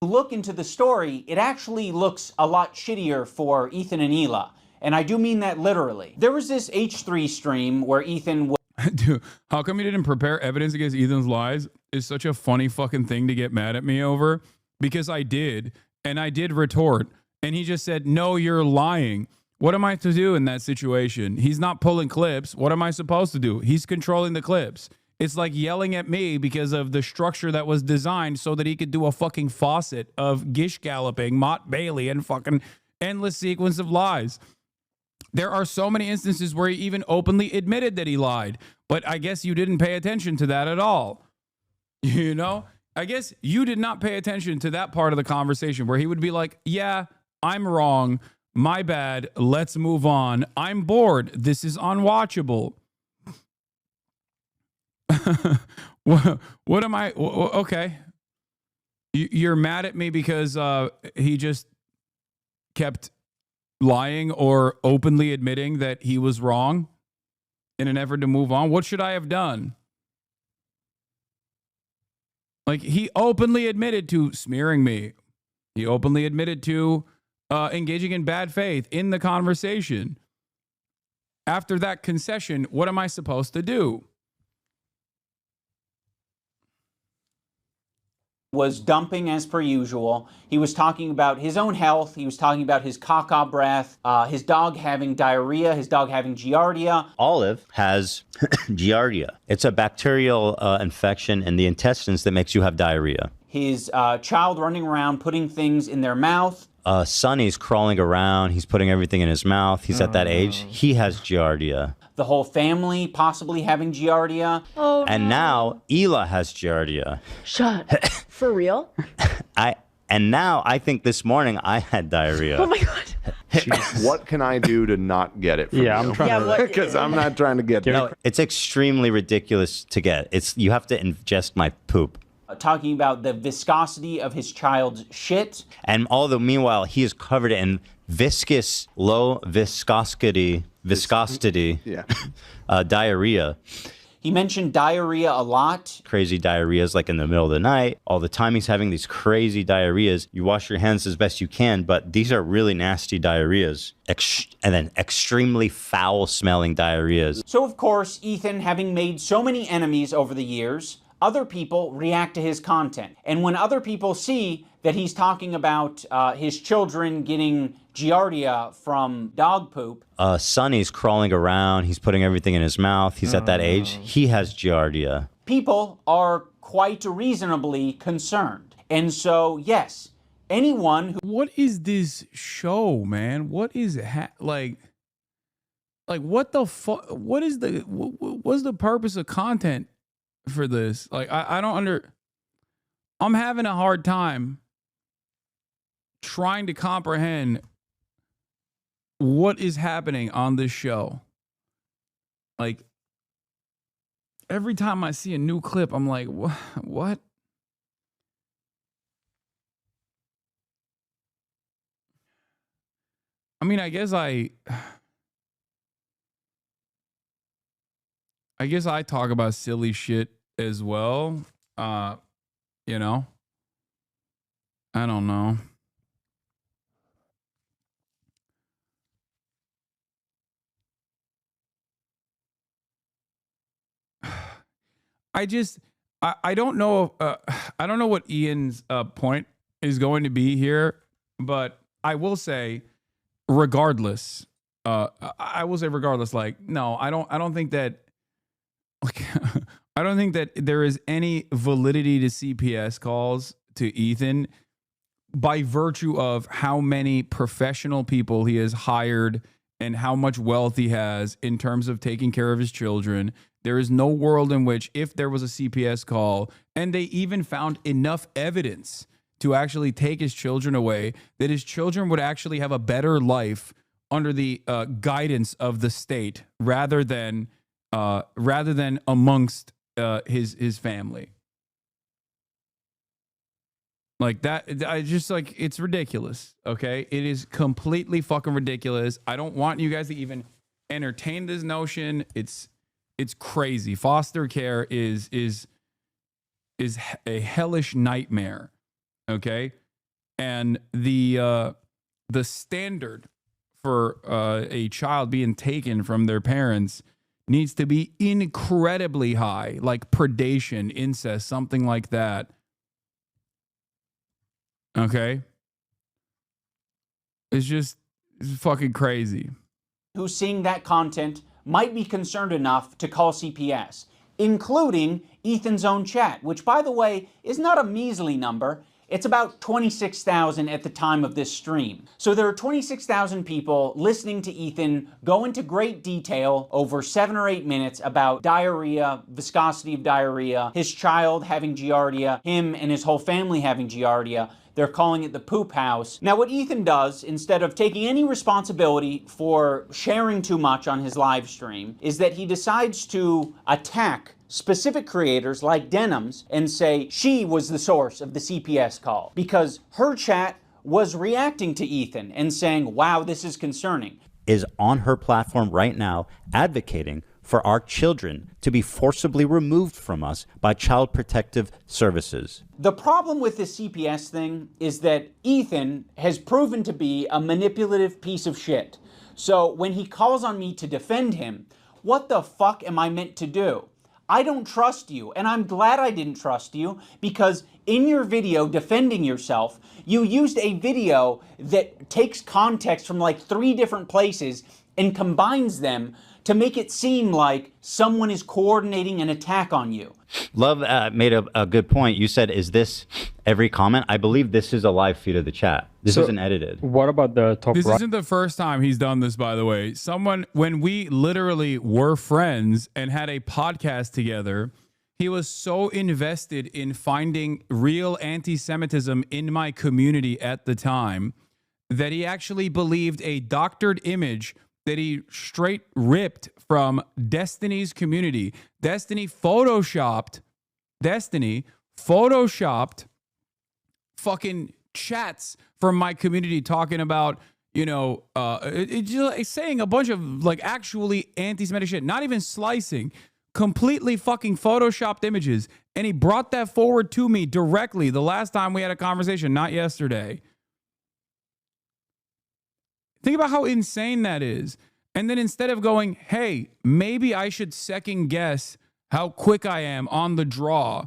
Look into the story, it actually looks a lot shittier for Ethan and Hila. And I do mean that literally. There was this H3 stream where Ethan... Dude, how come you didn't prepare evidence against Ethan's lies? Is such a funny fucking thing to get mad at me over. Because I did, and I did retort. And he just said, no, you're lying. What am I to do in that situation? He's not pulling clips. What am I supposed to do? He's controlling the clips. It's like yelling at me because of the structure that was designed so that he could do a fucking faucet of gish galloping, Mott Bailey, and fucking endless sequence of lies. There are so many instances where he even openly admitted that he lied. But I guess you didn't pay attention to that at all. I guess you did not pay attention to that part of the conversation where he would be like, yeah, I'm wrong. My bad. Let's move on. I'm bored. This is unwatchable. What am I? Okay. You're mad at me because he just kept lying or openly admitting that he was wrong in an effort to move on. What should I have done? Like, he openly admitted to smearing me. He openly admitted to engaging in bad faith in the conversation. After that concession, what am I supposed to do? was dumping as per usual. He was talking about his own health. He was talking about his caca breath, his dog having diarrhea, his dog having giardia. Olive has giardia. It's a bacterial infection in the intestines that makes you have diarrhea. His child running around putting things in their mouth. Sonny's crawling around. He's putting everything in his mouth. He's at that age. He has giardia. The whole family possibly having giardia. Oh, And now Ela has giardia. Shut. For real? And now I think this morning I had diarrhea. Oh my God. What can I do to not get it from you? I'm trying Yeah, what- to. Because I'm not trying to get No, it's extremely ridiculous to get. You have to ingest my poop. Talking about the viscosity of his child's shit. And although meanwhile he is covered in viscous, low viscosity Yeah. diarrhea. He mentioned diarrhea a lot. Crazy diarrheas like in the middle of the night. All the time he's having these crazy diarrheas. You wash your hands as best you can, but these are really nasty diarrheas. And then extremely foul smelling diarrheas. So of course, Ethan, having made so many enemies over the years, other people react to his content. And when other people see that he's talking about his children getting giardia from dog poop. Sonny's crawling around. He's putting everything in his mouth. He's at that age. He has giardia. People are quite reasonably concerned. And so, yes, anyone who... What is this show, man? What is like what the fuck? What's the purpose of content for this? Like, I don't I'm having a hard time trying to comprehend what is happening on this show. Like, every time I see a new clip, I'm like, what? I mean, I guess I talk about silly shit as well. You know, I don't know. I don't know. I don't know what Ian's point is going to be here, but I will say, regardless, like, no, I don't think that, like, I don't think that there is any validity to CPS calls to Ethan by virtue of how many professional people he has hired and how much wealth he has in terms of taking care of his children. There is no world in which, if there was a CPS call and they even found enough evidence to actually take his children away, that his children would actually have a better life under the guidance of the state rather than amongst his family. Like that, I just, like, it's ridiculous. Okay, it is completely fucking ridiculous. I don't want you guys to even entertain this notion. It's crazy. Foster care is a hellish nightmare. Okay, and the standard for a child being taken from their parents needs to be incredibly high, like predation, incest, something like that. Okay, it's fucking crazy. Who's seeing that content might be concerned enough to call CPS, including Ethan's own chat, which, by the way, is not a measly number. It's about 26,000 at the time of this stream. So there are 26,000 people listening to Ethan go into great detail over 7 or 8 minutes about diarrhea, viscosity of diarrhea, his child having giardia, him and his whole family having giardia. They're calling it the poop house. Now, what Ethan does, instead of taking any responsibility for sharing too much on his live stream, is that he decides to attack specific creators like Denim's and say she was the source of the CPS call because her chat was reacting to Ethan and saying, wow, this is concerning. Is on her platform right now advocating for our children to be forcibly removed from us by Child Protective Services. The problem with this CPS thing is that Ethan has proven to be a manipulative piece of shit. So when he calls on me to defend him, what the fuck am I meant to do? I don't trust you, and I'm glad I didn't trust you, because in your video defending yourself, you used a video that takes context from like 3 different places and combines them to make it seem like someone is coordinating an attack on you. Love made a good point. You said, is this every comment? I believe this is a live feed of the chat. This isn't edited. What about the top This right? isn't the first time he's done this, by the way. When we literally were friends and had a podcast together, he was so invested in finding real anti-Semitism in my community at the time that he actually believed a doctored image that he straight ripped from Destiny's community. Destiny photoshopped fucking chats from my community talking about, just saying a bunch of like actually anti-Semitic shit, not even slicing, completely fucking photoshopped images. And he brought that forward to me directly the last time we had a conversation, not yesterday. Think about how insane that is. And then instead of going, hey, maybe I should second guess how quick I am on the draw,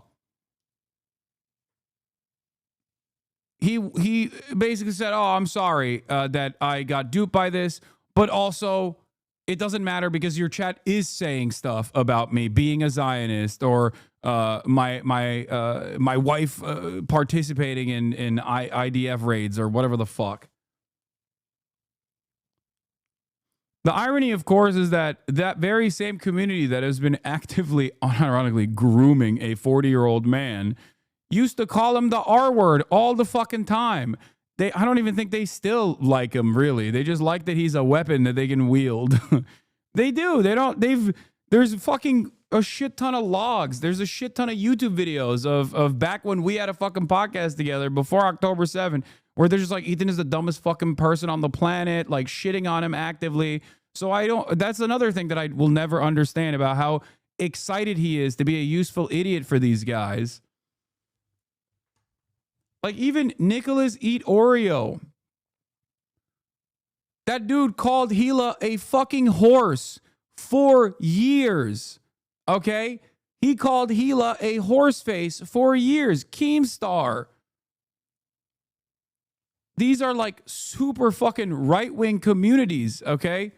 he basically said, oh, I'm sorry that I got duped by this, but also it doesn't matter because your chat is saying stuff about me being a Zionist or my wife participating in IDF raids or whatever the fuck. The irony, of course, is that very same community that has been actively, unironically, grooming a 40-year-old man used to call him the R word all the fucking time. I don't even think they still like him, really. They just like that he's a weapon that they can wield. They do. There's fucking a shit ton of logs. There's a shit ton of YouTube videos of back when we had a fucking podcast together before October 7th, where they're just like, Ethan is the dumbest fucking person on the planet, like shitting on him actively. So that's another thing that I will never understand about how excited he is to be a useful idiot for these guys. Like even Nicholas Eat Oreo. That dude called Gila a fucking horse for years. Okay? He called Gila a horse face for years. Keemstar. These are like super fucking right-wing communities, okay?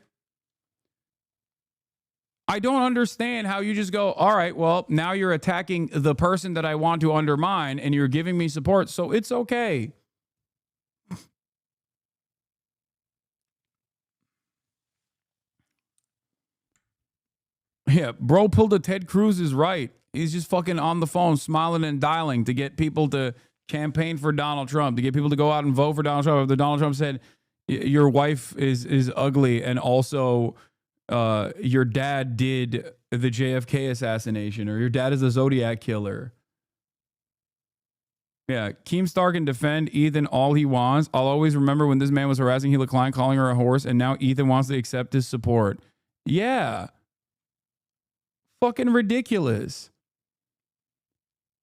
I don't understand how you just go, all right, well, now you're attacking the person that I want to undermine and you're giving me support, so it's okay. Yeah, bro pulled a Ted Cruz is right. He's just fucking on the phone smiling and dialing to get people to campaign for Donald Trump, to get people to go out and vote for Donald Trump. If the Donald Trump said your wife is ugly and also your dad did the JFK assassination, or your dad is a Zodiac killer. Yeah, Keemstar can defend Ethan all he wants. I'll always remember when this man was harassing Gila Klein, calling her a horse, and now Ethan wants to accept his support. Yeah. Fucking ridiculous.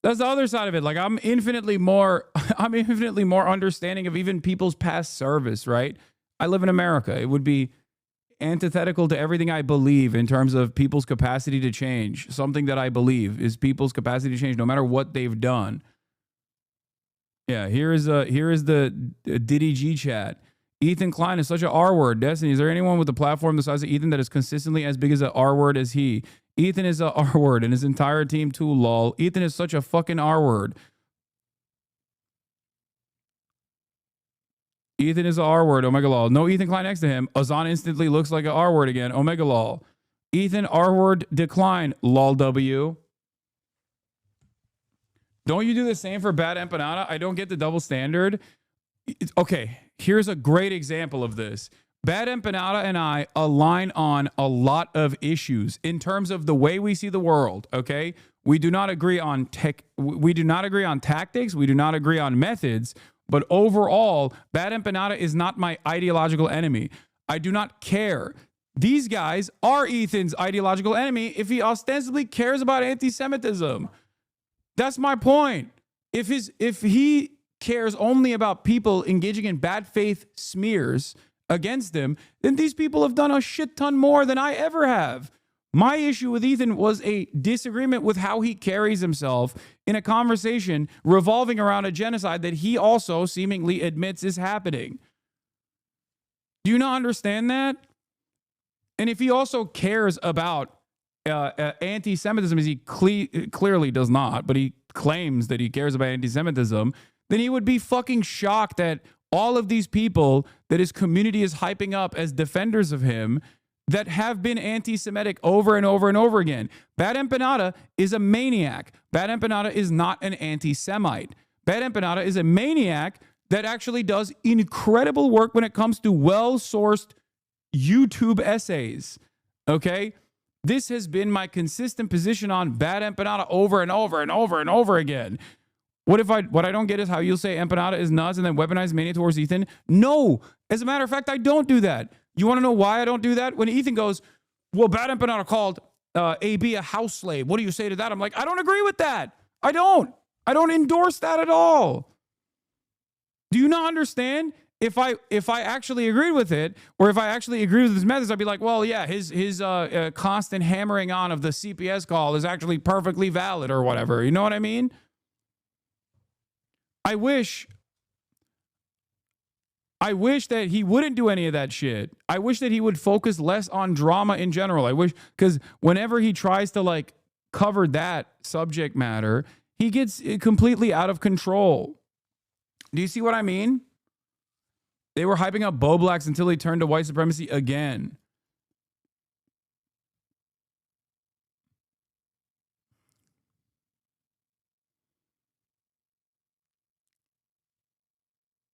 That's the other side of it. Like I'm infinitely more understanding of even people's past service, right? I live in America. It would be antithetical to everything I believe in terms of people's capacity to change. Something that I believe is people's capacity to change no matter what they've done. Yeah, here is the Diddy G chat. Ethan Klein is such an R word. Destiny, is there anyone with a platform the size of Ethan that is consistently as big as an R word as he? Ethan is a R word and his entire team too, lol. Ethan is such a fucking R word. Ethan is a R word, Omega lol. No Ethan Klein next to him. Azan instantly looks like an R word again, Omega lol. Ethan R word decline, lol W. Don't you do the same for Bad Empanada? I don't get the double standard. Okay, here's a great example of this. Bad Empanada and I align on a lot of issues in terms of the way we see the world, okay? We do not agree on we do not agree on tactics, we do not agree on methods, but overall, Bad Empanada is not my ideological enemy. I do not care. These guys are Ethan's ideological enemy if he ostensibly cares about anti-Semitism. That's my point. If he cares only about people engaging in bad faith smears against him, then these people have done a shit ton more than I ever have. My issue with Ethan was a disagreement with how he carries himself in a conversation revolving around a genocide that he also seemingly admits is happening. Do you not understand that? And if he also cares about anti-Semitism, as he clearly does not, but he claims that he cares about anti-Semitism, then he would be fucking shocked that all of these people that his community is hyping up as defenders of him that have been anti-Semitic over and over and over again. Bad Empanada is a maniac. Bad Empanada is not an anti-Semite. Bad Empanada is a maniac that actually does incredible work when it comes to well-sourced YouTube essays. Okay? This has been my consistent position on Bad Empanada over and over and over and over again. What I don't get is how you'll say Empanada is nuts and then weaponize mania towards Ethan. No, as a matter of fact, I don't do that. You want to know why I don't do that? When Ethan goes, well, Bad Empanada called AB a house slave. What do you say to that? I'm like, I don't agree with that. I don't endorse that at all. Do you not understand? If I actually agreed with it, or if I actually agreed with his methods, I'd be like, well, yeah, his constant hammering on of the CPS call is actually perfectly valid or whatever. You know what I mean? I wish that he wouldn't do any of that shit. I wish that he would focus less on drama in general. I wish, because whenever he tries to like cover that subject matter, he gets completely out of control. Do you see what I mean? They were hyping up Bo Blacks until he turned to white supremacy again.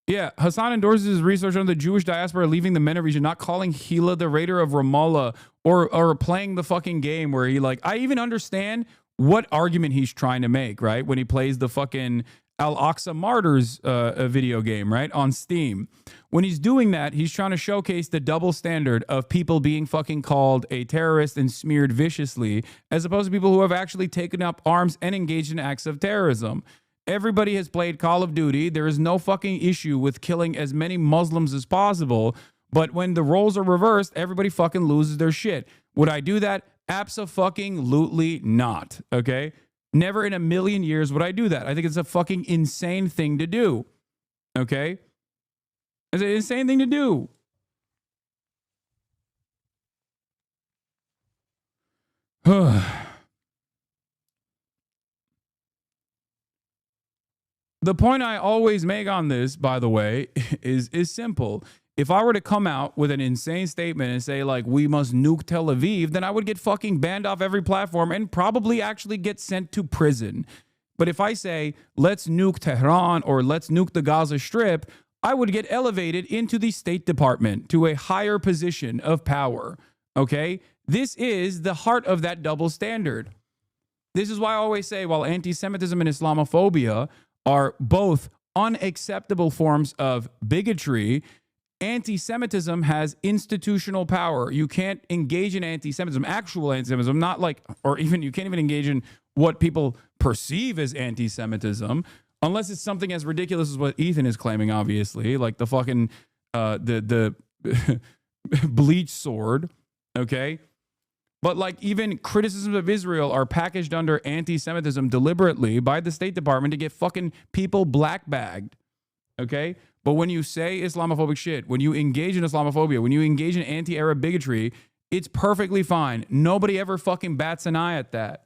Yeah, Hasan endorses his research on the Jewish diaspora leaving the MENA region, not calling Hila the raider of Ramallah or playing the fucking game where he like, I even understand what argument he's trying to make, right? When he plays the fucking Al-Aqsa Martyrs video game, right? On Steam. When he's doing that, he's trying to showcase the double standard of people being fucking called a terrorist and smeared viciously, as opposed to people who have actually taken up arms and engaged in acts of terrorism. Everybody has played Call of Duty. There is no fucking issue with killing as many Muslims as possible. But when the roles are reversed, everybody fucking loses their shit. Would I do that? Abso-fucking-lutely not. Okay? Never in a million years would I do that. I think it's a fucking insane thing to do. Okay? It's an insane thing to do. The point I always make on this, by the way, is simple. If I were to come out with an insane statement and say, like, we must nuke Tel Aviv, then I would get fucking banned off every platform and probably actually get sent to prison. But if I say, let's nuke Tehran or let's nuke the Gaza Strip, I would get elevated into the State Department to a higher position of power. Okay? This is the heart of that double standard. This is why I always say, while anti-Semitism and Islamophobia are both unacceptable forms of bigotry, anti-Semitism has institutional power. You can't engage in anti-Semitism, actual anti-Semitism, not like, or even you can't even engage in what people perceive as anti-Semitism, unless it's something as ridiculous as what Ethan is claiming, obviously, like the fucking, the bleach sword, okay? But like even criticisms of Israel are packaged under anti-Semitism deliberately by the State Department to get fucking people black-bagged, okay? But when you say Islamophobic shit, when you engage in Islamophobia, when you engage in anti-Arab bigotry, it's perfectly fine. Nobody ever fucking bats an eye at that.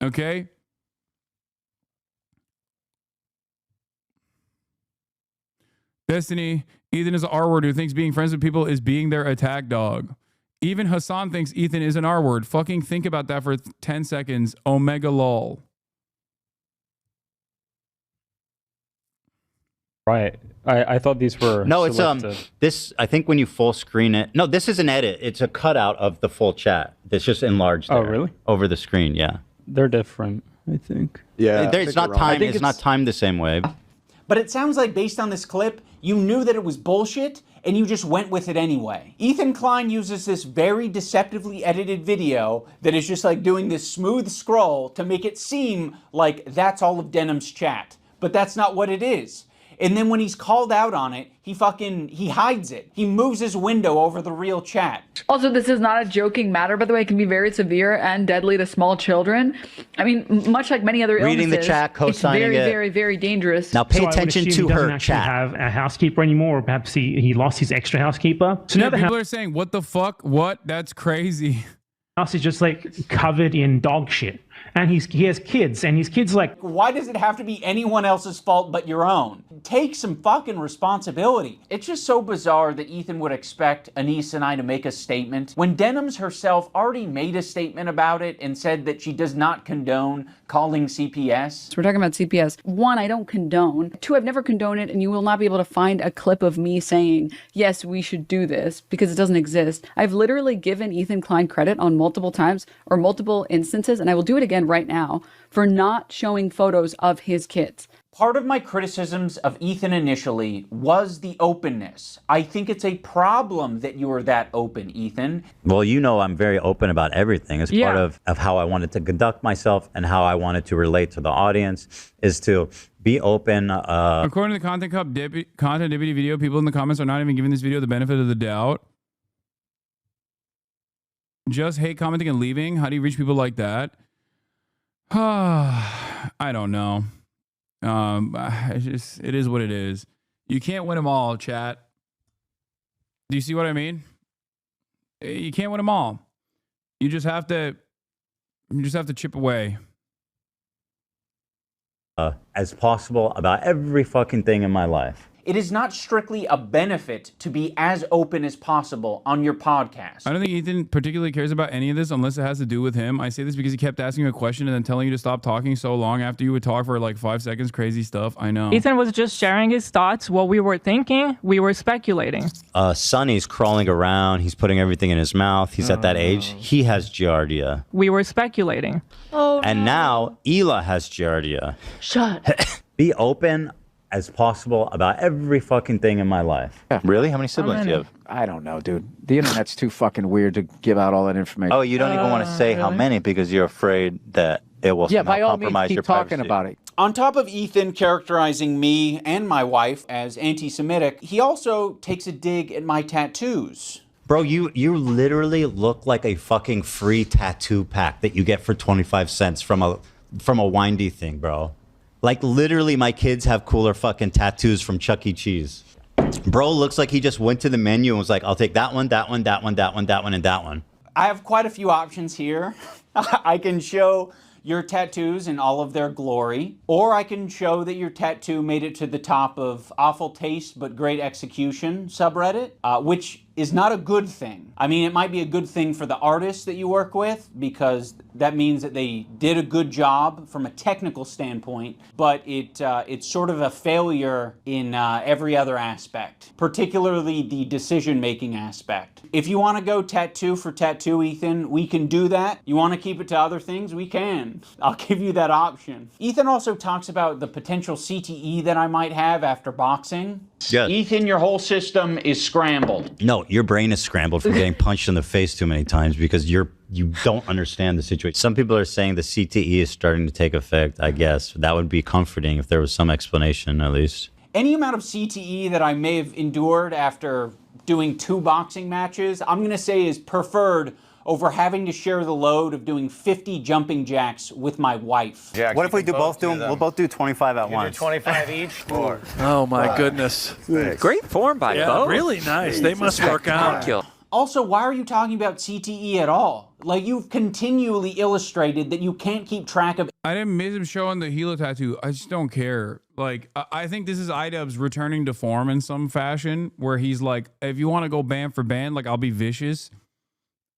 Okay? Destiny, Ethan is an R-word who thinks being friends with people is being their attack dog. Even Hasan thinks Ethan is an R-word. Fucking think about that for 10 seconds. Omega lol. Right. I thought these were no, selected. It's this. I think when you full screen it. No, this is an edit. It's a cutout of the full chat. That's just enlarged. Oh, there, really? Over the screen, yeah. They're different, I think. Yeah, it's not timed. It's not timed the same way. But it sounds like based on this clip, you knew that it was bullshit and you just went with it anyway. Ethan Klein uses this very deceptively edited video that is just like doing this smooth scroll to make it seem like that's all of Denham's chat. But that's not what it is. And then when he's called out on it, he hides it. He moves his window over the real chat. Also, this is not a joking matter, by the way. It can be very severe and deadly to small children. I mean, much like many other illnesses. Reading the chat, co-signing it's very, it. very, very dangerous. Now pay So attention I would to assume he doesn't her actually chat. have a housekeeper anymore, or perhaps he lost his extra housekeeper. So now the People are saying, what the fuck? What? That's crazy. house is just like covered in dog shit. And he has kids, and his kids like... Why does it have to be anyone else's fault but your own? Take some fucking responsibility. It's just so bizarre that Ethan would expect Anise and I to make a statement when Denims herself already made a statement about it and said that she does not condone calling CPS. So we're talking about CPS. 1, I don't condone. 2, I've never condoned it, and you will not be able to find a clip of me saying, yes, we should do this, because it doesn't exist. I've literally given Ethan Klein credit on multiple times or multiple instances, and I will do it again right now, for not showing photos of his kids. Part of my criticisms of Ethan initially was the openness. I think it's a problem that you are that open, Ethan. Well, you know I'm very open about everything. It's Yeah. part of how I wanted to conduct myself and how I wanted to relate to the audience is to be open. According to the Content Deputy video, people in the comments are not even giving this video the benefit of the doubt. Just hate commenting and leaving. How do you reach people like that? I don't know. It is what it is. You can't win them all, chat. Do you see what I mean? You can't win them all. You just have to chip away. As possible about every fucking thing in my life. It is not strictly a benefit to be as open as possible on your podcast. I don't think Ethan particularly cares about any of this unless it has to do with him. I say this because he kept asking a question and then telling you to stop talking so long after you would talk for like 5 seconds. Crazy stuff. I know. Ethan was just sharing his thoughts. What we were thinking, we were speculating. Sonny's crawling around. He's putting everything in his mouth. He's at that age. He has giardia. We were speculating. Oh, And now Ela has giardia. Shut. Be open as possible about every fucking thing in my life. Really? How many siblings do you have? I don't know, dude. The internet's too fucking weird to give out all that information. Oh, you don't even want to say how many because you're afraid that it will Yeah, somehow by all means, compromise keep your talking privacy. about it. On top of Ethan characterizing me and my wife as anti-Semitic, he also takes a dig at my tattoos. Bro, you literally look like a fucking free tattoo pack that you get for 25 cents from a windy thing, bro. Like, literally, my kids have cooler fucking tattoos from Chuck E. Cheese. Bro looks like he just went to the menu and was like, I'll take that one, that one, that one, that one, that one, and that one. I have quite a few options here. I can show your tattoos in all of their glory, or I can show that your tattoo made it to the top of awful taste but great execution subreddit, which is not a good thing. I mean, it might be a good thing for the artists that you work with because that means that they did a good job from a technical standpoint, but it's sort of a failure in every other aspect, particularly the decision-making aspect. If you want to go tattoo for tattoo, Ethan, we can do that. You want to keep it to other things? We can. I'll give you that option. Ethan also talks about the potential CTE that I might have after boxing. Yes. Ethan, your whole system is scrambled. No, your brain is scrambled from getting punched in the face too many times because you don't understand the situation. Some people are saying the CTE is starting to take effect, I guess. That would be comforting if there was some explanation, at least. Any amount of CTE that I may have endured after doing 2 boxing matches, I'm going to say is preferred over having to share the load of doing 50 jumping jacks with my wife. Yeah, what if we we'll both do 25 at once? 25 each? Or Oh my goodness. Great form by Yeah, both. really nice. They must work out. Also, why are you talking about CTE at all? Like, you've continually illustrated that you can't keep track of. I didn't miss him showing the Gila tattoo. I just don't care. Like, I think this is iDubbbz returning to form in some fashion where he's like, if you want to go band for band, like, I'll be vicious.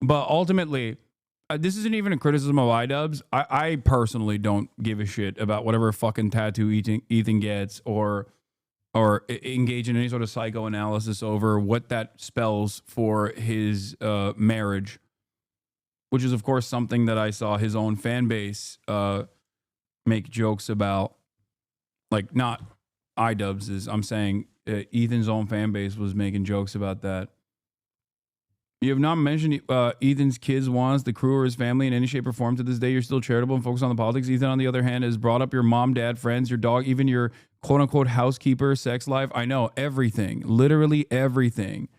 But ultimately, this isn't even a criticism of iDubbbz. I personally don't give a shit about whatever fucking tattoo Ethan gets or engage in any sort of psychoanalysis over what that spells for his marriage, which is, of course, something that I saw his own fan base make jokes about. Like, not iDubbbz's. I'm saying Ethan's own fan base was making jokes about that. You have not mentioned Ethan's kids, wants the crew, or his family in any shape or form to this day. You're still charitable and focused on the politics. Ethan, on the other hand, has brought up your mom, dad, friends, your dog, even your quote unquote housekeeper, sex life. I know everything, literally everything.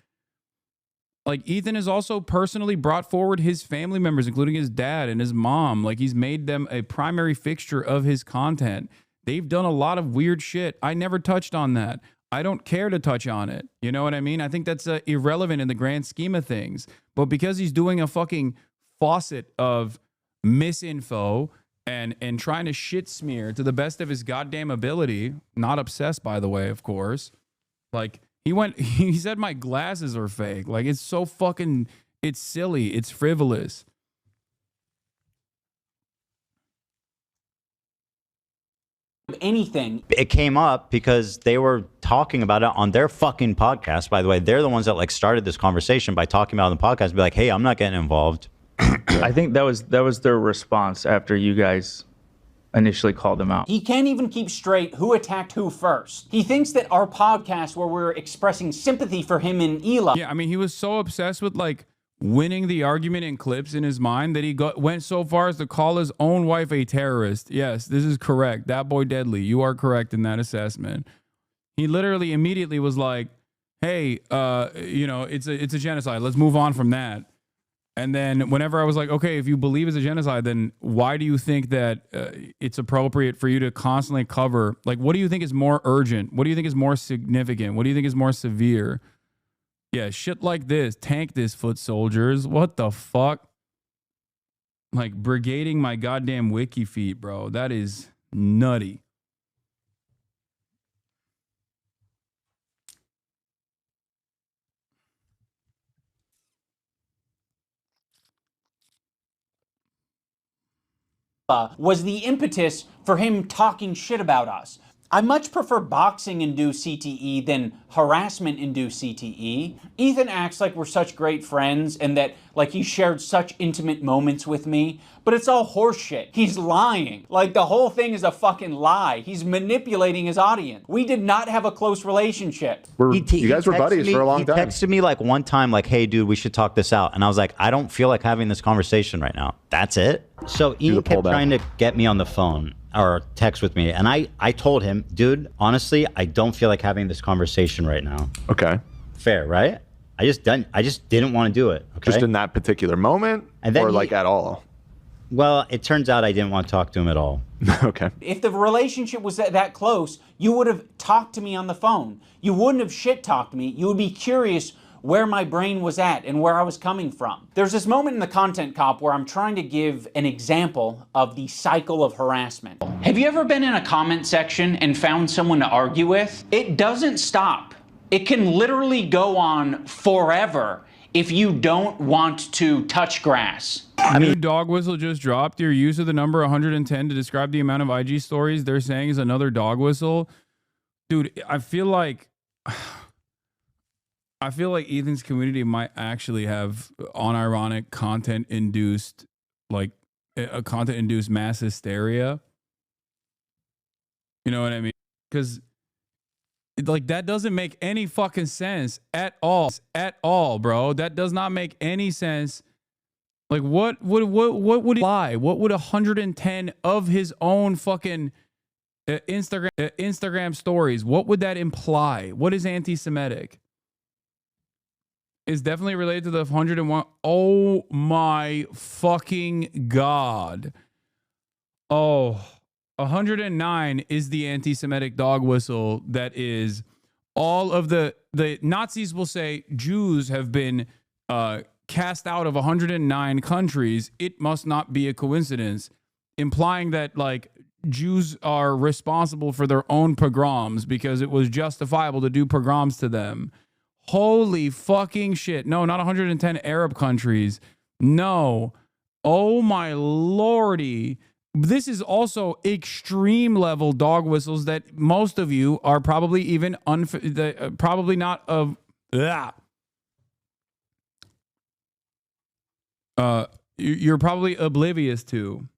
Like Ethan has also personally brought forward his family members, including his dad and his mom. Like he's made them a primary fixture of his content. They've done a lot of weird shit. I never touched on that. I don't care to touch on it. You know what I mean? I think that's irrelevant in the grand scheme of things. But because he's doing a fucking faucet of misinfo and trying to shit smear to the best of his goddamn ability, not obsessed, by the way, of course. Like he said my glasses are fake. Like it's so fucking, it's silly. It's frivolous. Anything. It came up because they were talking about it on their fucking podcast. By the way, they're the ones that like started this conversation by talking about it on the podcast. Be like, hey, I'm not getting involved. I think that was their response after you guys initially called them out. He can't even keep straight who attacked who first. He thinks that our podcast where we're expressing sympathy for him and Eli. Yeah, I mean, he was so obsessed with like winning the argument in clips in his mind that he went so far as to call his own wife a terrorist. Yes, this is correct. That boy deadly. You are correct in that assessment. He literally immediately was like, hey, you know, it's a genocide. Let's move on from that. And then whenever I was like, okay, if you believe it's a genocide, then why do you think that it's appropriate for you to constantly cover? Like, what do you think is more urgent? What do you think is more significant? What do you think is more severe? Yeah, shit like this. Tank this, foot soldiers. What the fuck? Like, brigading my goddamn wiki feet, bro. That is nutty. Was the impetus for him talking shit about us. I much prefer boxing-induced CTE than harassment-induced CTE. Ethan acts like we're such great friends and that like he shared such intimate moments with me, but it's all horseshit. He's lying. Like the whole thing is a fucking lie. He's manipulating his audience. We did not have a close relationship. You guys were buddies for a long time. He texted me like one time like, hey dude, we should talk this out. And I was like, I don't feel like having this conversation right now. That's it? So Ian kept trying to get me on the phone or text with me. And I told him, dude, honestly, I don't feel like having this conversation right now. Okay. Fair, right? I just didn't want to do it. Okay? Just in that particular moment, and then like at all? Well, it turns out I didn't want to talk to him at all. Okay. If the relationship was that close, you would have talked to me on the phone. You wouldn't have shit-talked me. You would be curious where my brain was at and where I was coming from. There's this moment in the Content Cop where I'm trying to give an example of the cycle of harassment. Have you ever been in a comment section and found someone to argue with? It doesn't stop. It can literally go on forever if you don't want to touch grass. New dog whistle just dropped. Your use of the number 110 to describe the amount of IG stories they're saying is another dog whistle. Dude, I feel like Ethan's community might actually have unironic content-induced, like a content-induced mass hysteria. You know what I mean? Because like that doesn't make any fucking sense at all. At all, bro. That does not make any sense. Like what would he lie? What would 110 of his own fucking Instagram stories? What would that imply? What is anti-Semitic? Is definitely related to the 101. Oh my fucking God. Oh, 109 is the anti-Semitic dog whistle that is all of the Nazis will say Jews have been cast out of 109 countries. It must not be a coincidence, implying that like Jews are responsible for their own pogroms because it was justifiable to do pogroms to them. Holy fucking shit. No, not 110 Arab countries. No. Oh my lordy. This is also extreme level dog whistles that most of you are probably even probably not of you're probably oblivious to.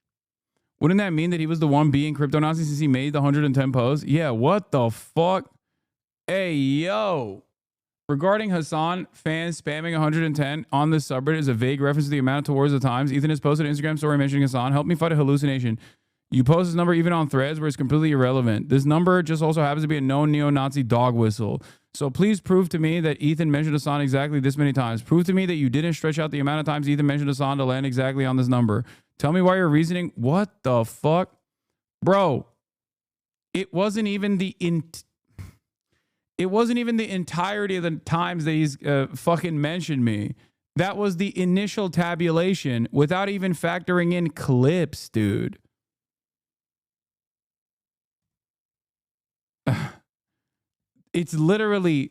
Wouldn't that mean that he was the one being crypto Nazi since he made the 110 posts? Yeah, what the fuck? Hey, yo. Regarding Hasan, fans spamming 110 on this subreddit is a vague reference to the amount towards the times. Ethan has posted an Instagram story mentioning Hasan. Help me fight a hallucination. You post this number even on threads where it's completely irrelevant. This number just also happens to be a known neo-Nazi dog whistle. So please prove to me that Ethan mentioned Hasan exactly this many times. Prove to me that you didn't stretch out the amount of times Ethan mentioned Hasan to land exactly on this number. Tell me why you're reasoning. What the fuck? Bro, it wasn't even the entirety of the times that he's fucking mentioned me. That was the initial tabulation without even factoring in clips, dude. It's literally,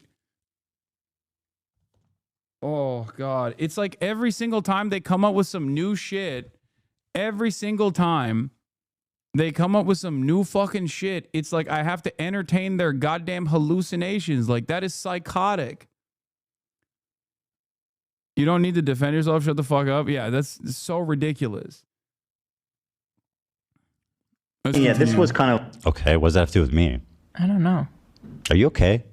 oh God. It's like every single time they come up with some new shit, every single time they come up with some new fucking shit, it's like I have to entertain their goddamn hallucinations. Like, that is psychotic. You don't need to defend yourself. Shut the fuck up. Yeah, that's so ridiculous. Yeah, this was kind of... Okay, what does that have to do with me? I don't know. Are you okay?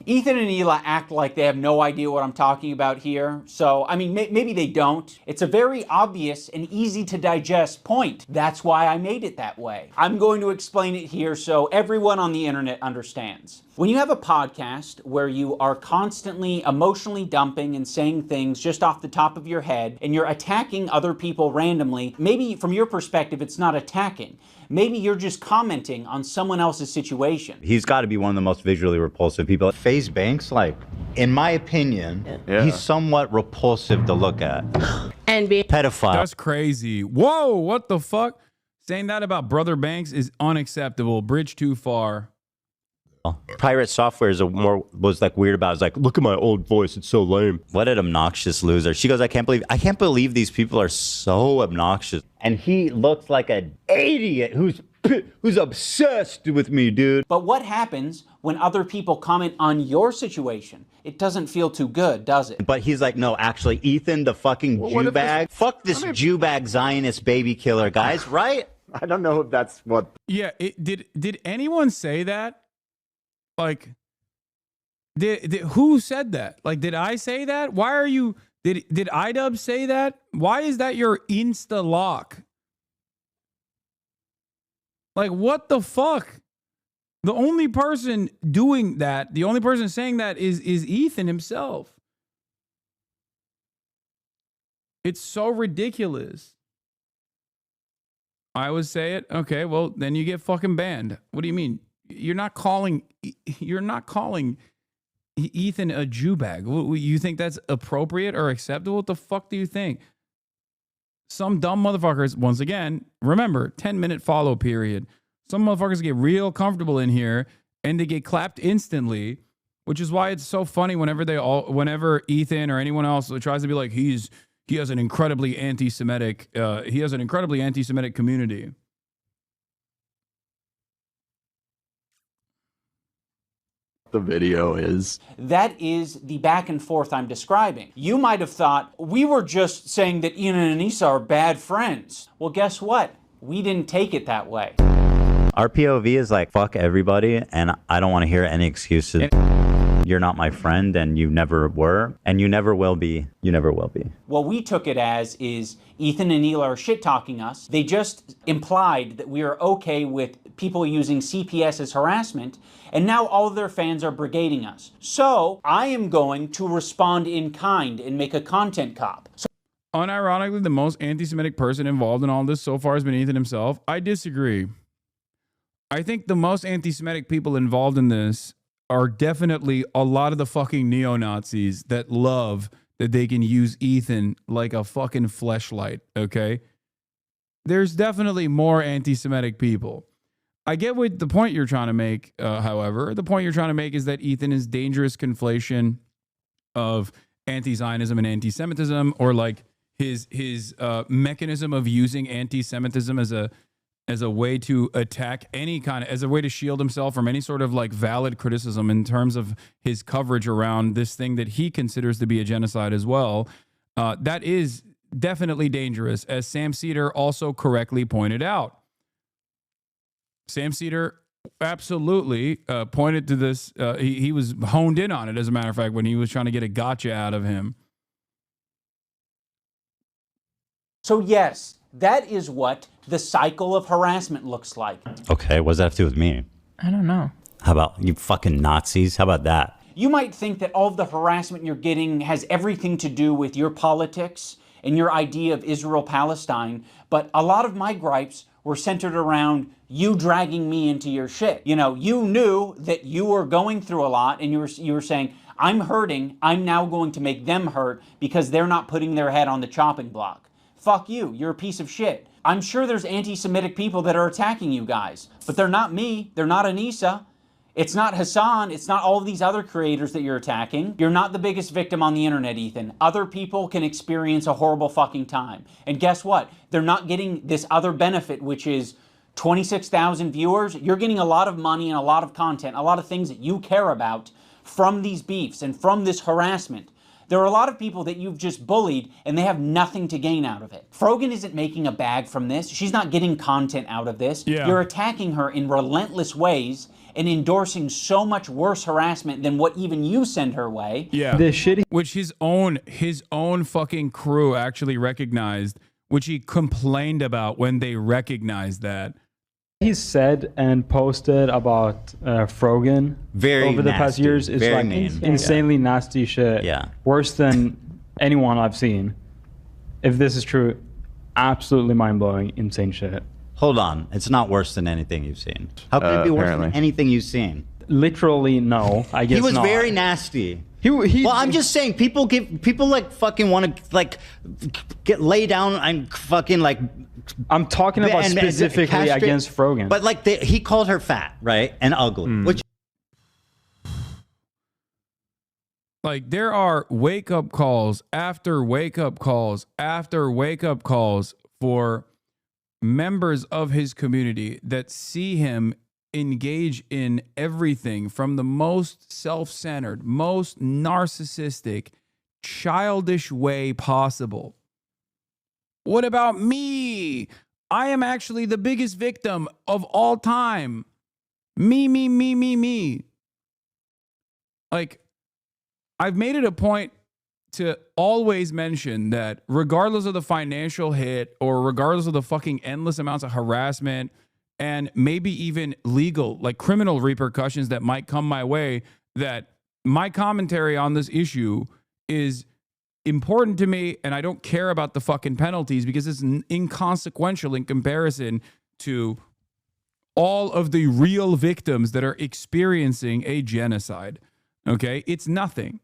Ethan and Hila act like they have no idea what I'm talking about here. So, I mean, maybe they don't. It's a very obvious and easy to digest point. That's why I made it that way. I'm going to explain it here so everyone on the internet understands. When you have a podcast where you are constantly emotionally dumping and saying things just off the top of your head, and you're attacking other people randomly, maybe from your perspective it's not attacking. Maybe you're just commenting on someone else's situation. He's got to be one of the most visually repulsive people. FaZe Banks, like, in my opinion, he's somewhat repulsive to look at. And be pedophile. That's crazy. Whoa, what the fuck? Saying that about Brother Banks is unacceptable. Bridge too far. Pirate Software was like weird about it. It's like, look at my old voice, it's so lame. What an obnoxious loser. She goes, I can't believe these people are so obnoxious. And he looks like an idiot who's obsessed with me, dude. But what happens when other people comment on your situation? It doesn't feel too good, does it? But he's like, no, actually, Ethan, the fucking Jew bag. Fuck this Jew bag Zionist baby killer, guys, right? I don't know if that's what. Yeah, did anyone say that? Like, who said that? Like, did I say that? Why are you, did iDubbbz say that? Why is that your Insta lock? Like, what the fuck? The only person doing that, the only person saying that is Ethan himself. It's so ridiculous. I would say it. Okay, well, then you get fucking banned. What do you mean? You're not calling Ethan a Jew bag. You think that's appropriate or acceptable? What the fuck do you think? Some dumb motherfuckers, once again, remember, 10-minute follow period. Some motherfuckers get real comfortable in here and they get clapped instantly, which is why it's so funny whenever Ethan or anyone else tries to be like, he has an incredibly anti-Semitic community. The video is. That is the back and forth I'm describing. You might have thought we were just saying that Ian and Anissa are bad friends. Well, guess what? We didn't take it that way. Our POV is like, fuck everybody, and I don't want to hear any excuses. You're not my friend, and you never were, and you never will be. You never will be. What we took it as is Ethan and Hila are shit-talking us. They just implied that we are okay with people using CPS as harassment, and now all of their fans are brigading us. So I am going to respond in kind and make a content cop. Unironically, the most anti-Semitic person involved in all this so far has been Ethan himself. I disagree. I think the most anti-Semitic people involved in this are definitely a lot of the fucking neo-Nazis that love that they can use Ethan like a fucking fleshlight, okay? There's definitely more anti-Semitic people. I get what the point you're trying to make, however. The point you're trying to make is that Ethan is dangerous conflation of anti-Zionism and anti-Semitism, or like his mechanism of using anti-Semitism as a way to attack as a way to shield himself from any sort of like valid criticism in terms of his coverage around this thing that he considers to be a genocide as well. That is definitely dangerous, as Sam Cedar also correctly pointed out. Sam Cedar absolutely pointed to this. He was honed in on it, as a matter of fact, when he was trying to get a gotcha out of him. So yes, that is what the cycle of harassment looks like. Okay, what does that have to do with me? I don't know. How about you fucking Nazis? How about that? You might think that all of the harassment you're getting has everything to do with your politics and your idea of Israel-Palestine, but a lot of my gripes were centered around you dragging me into your shit. You know, you knew that you were going through a lot, and you were saying, I'm hurting, I'm now going to make them hurt because they're not putting their head on the chopping block. Fuck you, you're a piece of shit. I'm sure there's anti-Semitic people that are attacking you guys, but they're not me, they're not Anissa. It's not Hassan, it's not all of these other creators that you're attacking. You're not the biggest victim on the internet, Ethan. Other people can experience a horrible fucking time. And guess what? They're not getting this other benefit, which is 26,000 viewers. You're getting a lot of money and a lot of content, a lot of things that you care about from these beefs and from this harassment. There are a lot of people that you've just bullied and they have nothing to gain out of it. Frogan isn't making a bag from this. She's not getting content out of this. Yeah. You're attacking her in relentless ways and endorsing so much worse harassment than what even you send her way. Yeah. The shitty, which his own fucking crew actually recognized, which he complained about when they recognized that. He said and posted about Frogan over the past nasty, years is very like mean. insanely nasty shit. Yeah. Worse than anyone I've seen. If this is true, absolutely mind-blowing, insane shit. Hold on, it's not worse than anything you've seen. How can it be worse than anything you've seen? Literally, no. I guess he was not. very nasty. Well, I'm just saying, people like fucking want to like get lay down and fucking like. I'm talking about and specifically castrate- against Frogan. But like he called her fat, right, and ugly, which. Like, there are wake-up calls after wake-up calls after wake-up calls for members of his community that see him engage in everything from the most self-centered, most narcissistic, childish way possible. What about me? I am actually the biggest victim of all time. Me. Like, I've made it a point to always mention that regardless of the financial hit or regardless of the fucking endless amounts of harassment and maybe even legal, like criminal repercussions that might come my way, that my commentary on this issue is important to me, and I don't care about the fucking penalties because it's inconsequential in comparison to all of the real victims that are experiencing a genocide. Okay? It's nothing.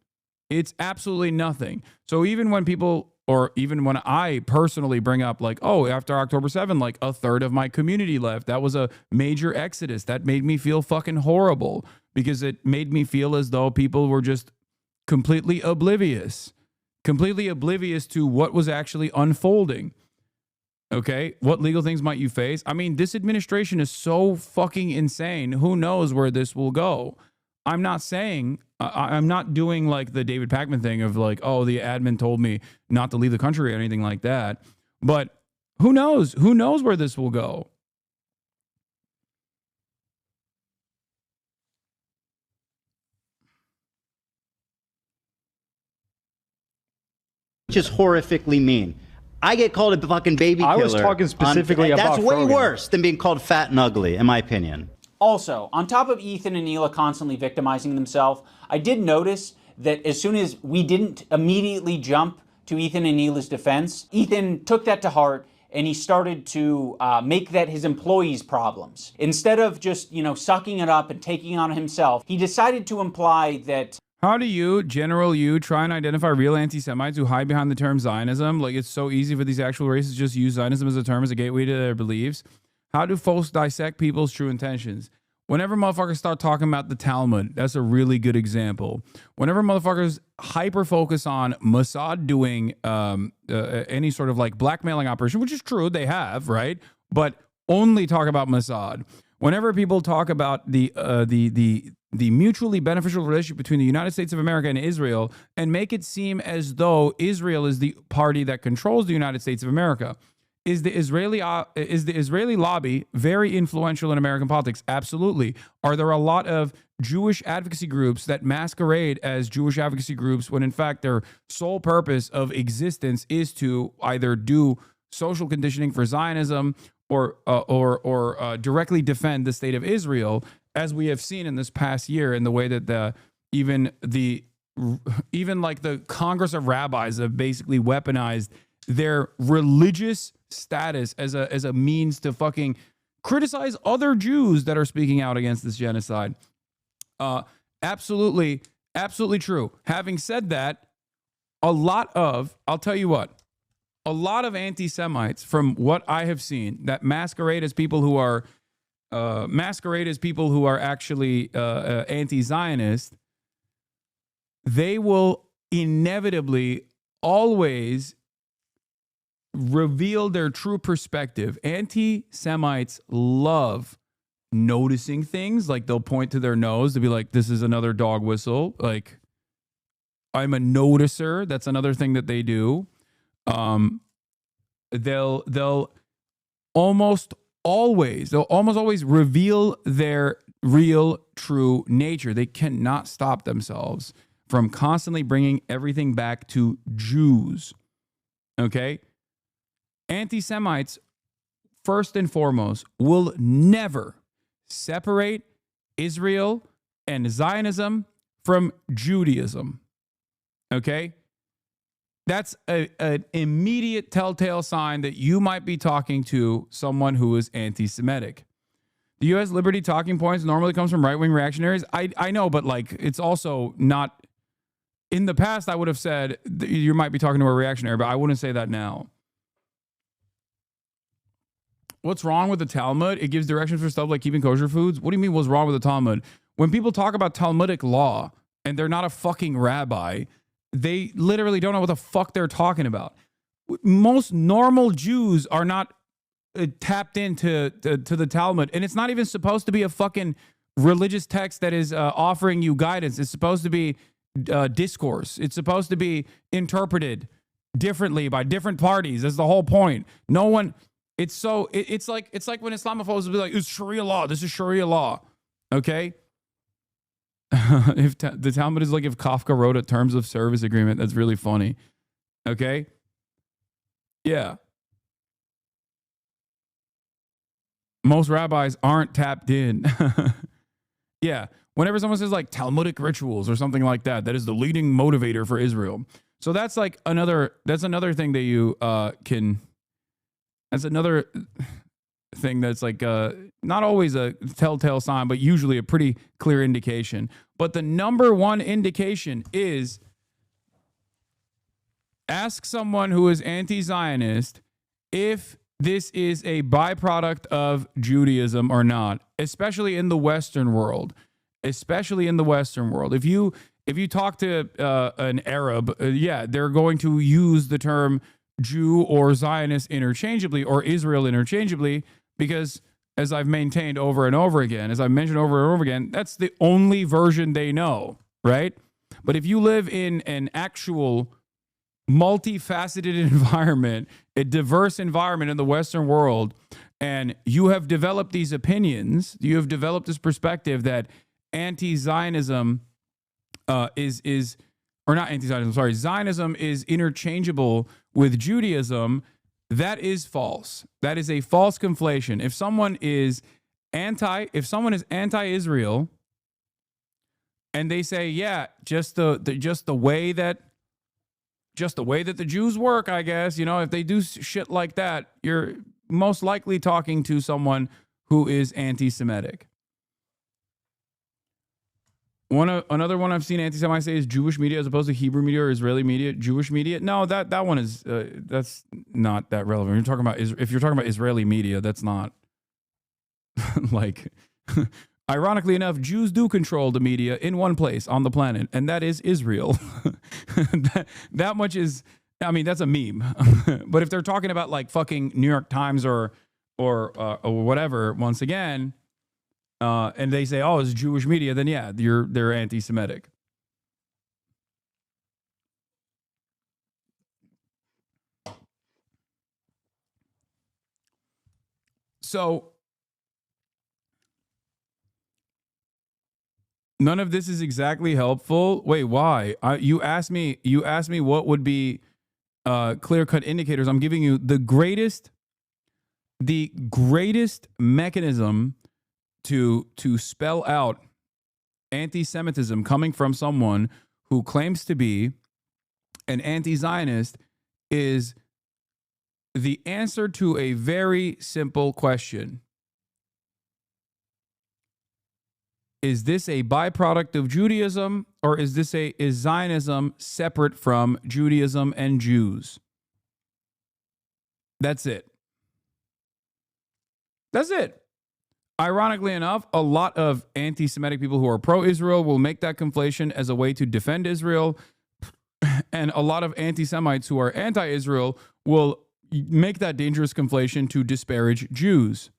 It's absolutely nothing. So even when people, or even when I personally bring up like, oh, after October 7, like a third of my community left, that was a major exodus. That made me feel fucking horrible because it made me feel as though people were just completely oblivious to what was actually unfolding. Okay, what legal things might you face? I mean, this administration is so fucking insane. Who knows where this will go? I'm not saying, I'm not doing like the David Pakman thing of like, oh, the admin told me not to leave the country or anything like that. But who knows? Who knows where this will go? Which is horrifically mean. I get called a fucking baby killer. I was talking specifically about That's way Frogan. worse than being called fat and ugly, in my opinion. Also, on top of Ethan and Neela constantly victimizing themselves, I did notice that as soon as we didn't immediately jump to Ethan and Neela's defense, Ethan took that to heart and he started to make that his employees' problems. Instead of just, sucking it up and taking it on himself, he decided to imply that. How do you, general you, try and identify real anti-Semites who hide behind the term Zionism? Like, it's so easy for these actual races to just use Zionism as a term, as a gateway to their beliefs. How do folks dissect people's true intentions? Whenever motherfuckers start talking about the Talmud, that's a really good example. Whenever motherfuckers hyper-focus on Mossad doing any sort of like blackmailing operation, which is true, they have, right? But only talk about Mossad. Whenever people talk about the mutually beneficial relationship between the United States of America and Israel and make it seem as though Israel is the party that controls the United States of America. Is the Israeli lobby very influential in American politics? Absolutely. Are there a lot of Jewish advocacy groups that masquerade as Jewish advocacy groups when in fact their sole purpose of existence is to either do social conditioning for Zionism or directly defend the state of Israel, as we have seen in this past year, in the way that even like the Congress of Rabbis have basically weaponized their religious status as a means to fucking criticize other Jews that are speaking out against this genocide. Absolutely true. Having said that, I'll tell you what, a lot of anti-Semites, from what I have seen, that masquerade as people who are actually anti-Zionist, they will inevitably always reveal their true perspective. Anti-Semites love noticing things. Like, they'll point to their nose to be like, this is another dog whistle. Like, I'm a noticer. That's another thing that they do. They'll almost always reveal their real true nature. They cannot stop themselves from constantly bringing everything back to Jews. Okay? Anti-Semites, first and foremost, will never separate Israel and Zionism from Judaism. Okay? That's an immediate telltale sign that you might be talking to someone who is anti-Semitic. The U.S. Liberty talking points normally comes from right-wing reactionaries. I know, but like, it's also not. In the past, I would have said you might be talking to a reactionary, but I wouldn't say that now. What's wrong with the Talmud? It gives directions for stuff like keeping kosher foods. What do you mean what's wrong with the Talmud? When people talk about Talmudic law and they're not a fucking rabbi, they literally don't know what the fuck they're talking about. Most normal Jews are not tapped into to the Talmud, and it's not even supposed to be a fucking religious text that is offering you guidance. It's supposed to be discourse. It's supposed to be interpreted differently by different parties. That's the whole point. No one. It's like when Islamophobes will be like, it's Sharia law. This is Sharia law. Okay. If the Talmud is like if Kafka wrote a terms of service agreement, that's really funny. Okay. Yeah. Most rabbis aren't tapped in. Yeah. Whenever someone says like Talmudic rituals or something like that, that is the leading motivator for Israel. So that's like that's another thing that you that's another thing that's like not always a telltale sign, but usually a pretty clear indication. But the number one indication is ask someone who is anti-Zionist if this is a byproduct of Judaism or not, especially in the Western world. Especially in the Western world. If you talk to an Arab, yeah, they're going to use the term Jew or Zionist interchangeably, or Israel interchangeably, because as I've maintained over and over again, as I've mentioned over and over again, that's the only version they know, right? But if you live in an actual multifaceted environment, a diverse environment in the Western world, and you have developed these opinions, you have developed this perspective that anti-Zionism Zionism is interchangeable with Judaism. That is false. That is a false conflation. If someone is anti-Israel and they say, yeah, just the way that the Jews work, I guess, you know, if they do shit like that, you're most likely talking to someone who is anti-Semitic. Another one I've seen anti-Semites say is Jewish media as opposed to Hebrew media or Israeli media. Jewish media, no, that one is that's not that relevant. You're talking about if you're talking about Israeli media, that's not like. Ironically enough, Jews do control the media in one place on the planet, and that is Israel. that much is, I mean, that's a meme. But if they're talking about like fucking New York Times or whatever, once again. And they say, oh, it's Jewish media, then yeah, they're anti-Semitic. So none of this is exactly helpful. Wait, why? You asked me what would be clear-cut indicators. I'm giving you the greatest the greatest mechanism to spell out anti-Semitism coming from someone who claims to be an anti-Zionist is the answer to a very simple question. Is this a byproduct of Judaism, or is Zionism separate from Judaism and Jews? That's it. That's it. Ironically enough, a lot of anti-Semitic people who are pro-Israel will make that conflation as a way to defend Israel. And a lot of anti-Semites who are anti-Israel will make that dangerous conflation to disparage Jews.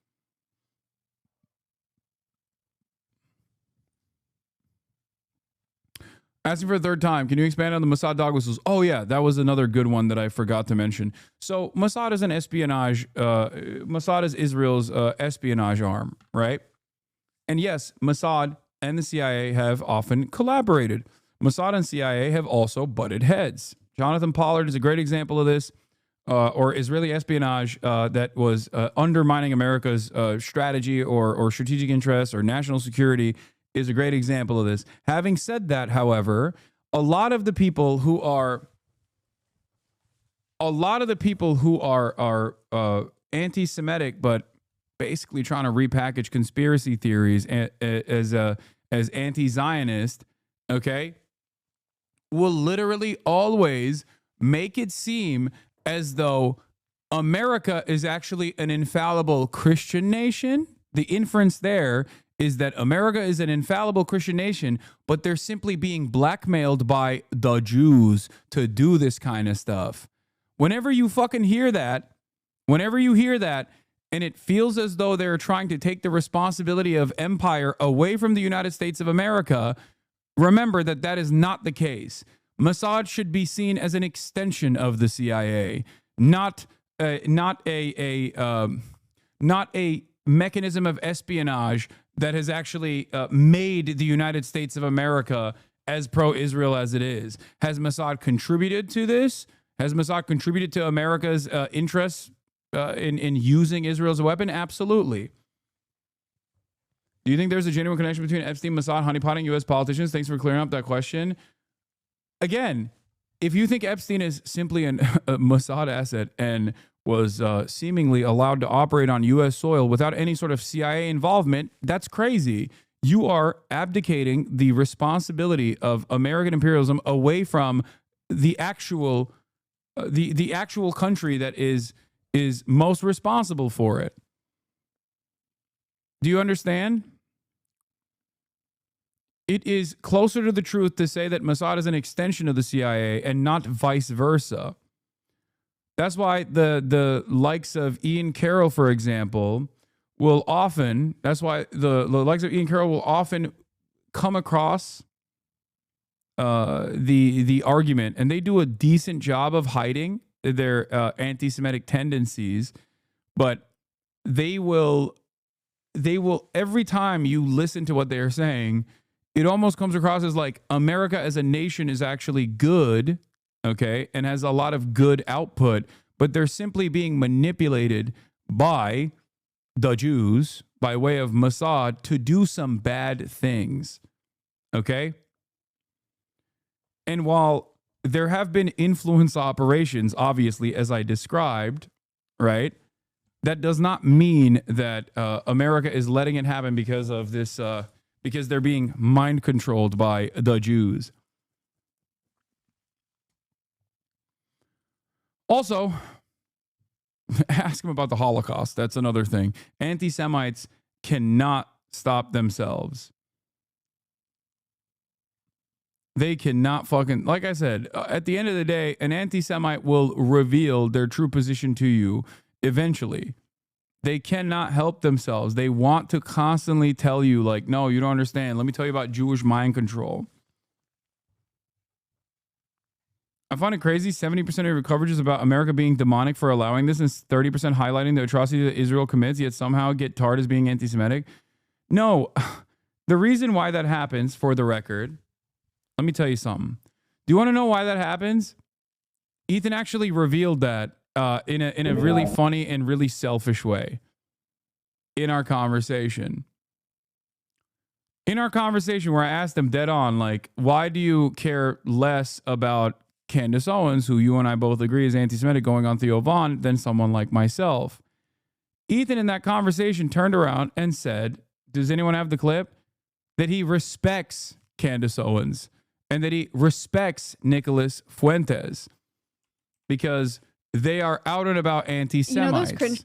Asking for a third time, can you expand on the Mossad dog whistles? Oh yeah, that was another good one that I forgot to mention. So Mossad is an espionage, Mossad is Israel's espionage arm, right? And yes, Mossad and the CIA have often collaborated. Mossad and CIA have also butted heads. Jonathan Pollard is a great example of this, or Israeli espionage that was undermining America's strategy or strategic interests or national security is a great example of this. Having said that, however, a lot of the people who are anti-Semitic, but basically trying to repackage conspiracy theories as anti-Zionist, okay, will literally always make it seem as though America is actually an infallible Christian nation. The inference there is that America is an infallible Christian nation, but they're simply being blackmailed by the Jews to do this kind of stuff. Whenever you fucking hear that, and it feels as though they're trying to take the responsibility of empire away from the United States of America, remember that that is not the case. Mossad should be seen as an extension of the CIA, not a mechanism of espionage that has actually made the United States of America as pro-Israel as it is. Has Mossad contributed to this? Has Mossad contributed to America's interests in using Israel as a weapon? Absolutely. Do you think there's a genuine connection between Epstein, Mossad, honeypotting U.S. politicians? Thanks for clearing up that question. Again, if you think Epstein is simply a Mossad asset and was seemingly allowed to operate on U.S. soil without any sort of CIA involvement, that's crazy. You are abdicating the responsibility of American imperialism away from the actual country that is most responsible for it. Do you understand? It is closer to the truth to say that Mossad is an extension of the CIA and not vice versa. That's why the likes of Ian Carroll, for example, will often, that's why the likes of Ian Carroll will often come across the argument, and they do a decent job of hiding their anti-Semitic tendencies, but they will every time you listen to what they are saying, it almost comes across as like America as a nation is actually good, okay, and has a lot of good output, but they're simply being manipulated by the Jews by way of Mossad to do some bad things, okay? And while there have been influence operations, obviously, as I described, right, that does not mean that America is letting it happen because of this, because they're being mind controlled by the Jews. Also, ask them about the Holocaust. That's another thing. Anti-Semites cannot stop themselves. They cannot fucking, like I said, at the end of the day, an anti-Semite will reveal their true position to you eventually. They cannot help themselves. They want to constantly tell you, like, no, you don't understand. Let me tell you about Jewish mind control. I find it crazy. 70% of your coverage is about America being demonic for allowing this, and 30% highlighting the atrocity that Israel commits, yet somehow get tarred as being anti-Semitic. No, the reason why that happens, for the record, let me tell you something. Do you want to know why that happens? Ethan actually revealed that in a really funny and really selfish way in our conversation. In our conversation where I asked him dead on, like, why do you care less about Candace Owens, who you and I both agree is anti-Semitic, going on Theo Von than someone like myself? Ethan in that conversation turned around and said, does anyone have the clip? That he respects Candace Owens and that he respects Nicholas Fuentes because they are out and about anti-Semites.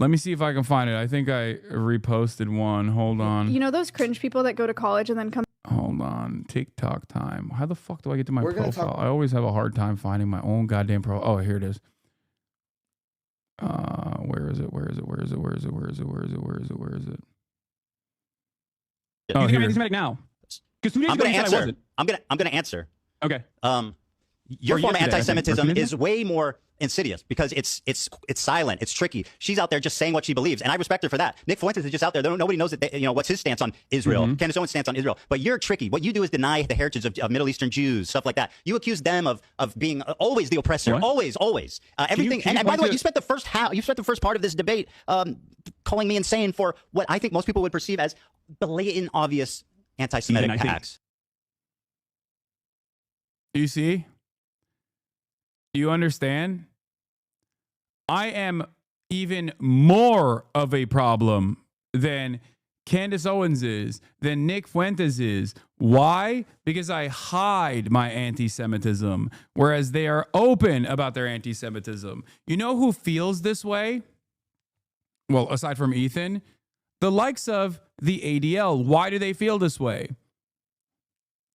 Let me see if I can find it. I think I reposted one. Hold on. You know those cringe people that go to college and then come. Hold on. TikTok time. How the fuck do I get to my profile? I always have a hard time finding my own goddamn profile. Oh, here it is. Where is it? Oh, You're anti-Semitic now. Because 2 days I'm ago going to you said I answer. wasn't. I'm going to answer. Okay. Your form of yesterday, anti-Semitism I think. is way more insidious because it's silent, it's tricky. She's out there just saying what she believes, and I respect her for that. Nick Fuentes is just out there. Nobody knows that what's his stance on Israel. Candace Owens' stance on Israel. But you're tricky. What you do is deny the heritage of Middle Eastern Jews, stuff like that. You accuse them of being always the oppressor, always. Everything. And by the way, you spent the first part of this debate calling me insane for what I think most people would perceive as blatant, obvious anti-Semitic acts. You see? You understand? I am even more of a problem than Candace Owens is, than Nick Fuentes is. Why? Because I hide my anti-Semitism, whereas they are open about their anti-Semitism. You know who feels this way? Well, aside from Ethan, the likes of the ADL. Why do they feel this way?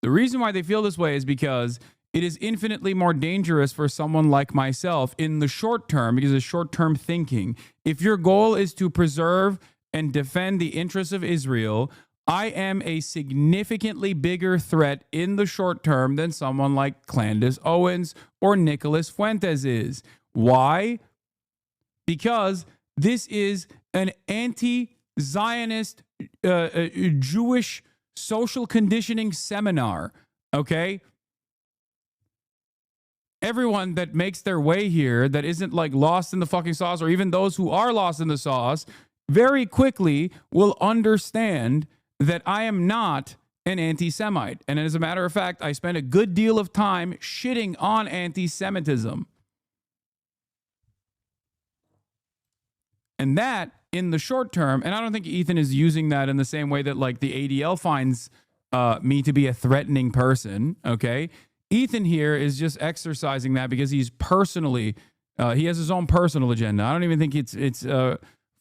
The reason why they feel this way is because it is infinitely more dangerous for someone like myself in the short term because of short-term thinking. If your goal is to preserve and defend the interests of Israel, I am a significantly bigger threat in the short term than someone like Candace Owens or Nicholas Fuentes is. Why? Because this is an anti-Zionist Jewish social conditioning seminar, okay? Everyone that makes their way here that isn't like lost in the fucking sauce, or even those who are lost in the sauce, very quickly will understand that I am not an anti-Semite. And as a matter of fact, I spent a good deal of time shitting on anti-Semitism. And that, in the short term, and I don't think Ethan is using that in the same way that like the ADL finds me to be a threatening person, okay? Ethan here is just exercising that because he's personally, he has his own personal agenda. I don't even think it's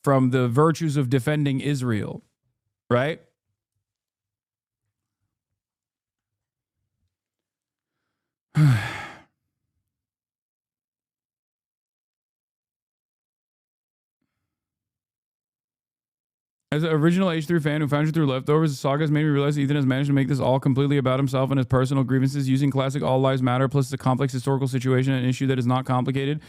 from the virtues of defending Israel, right? As an original H3 fan who found you through Leftovers, the saga has made me realize Ethan has managed to make this all completely about himself and his personal grievances using classic All Lives Matter, plus a complex historical situation, an issue that is not complicated.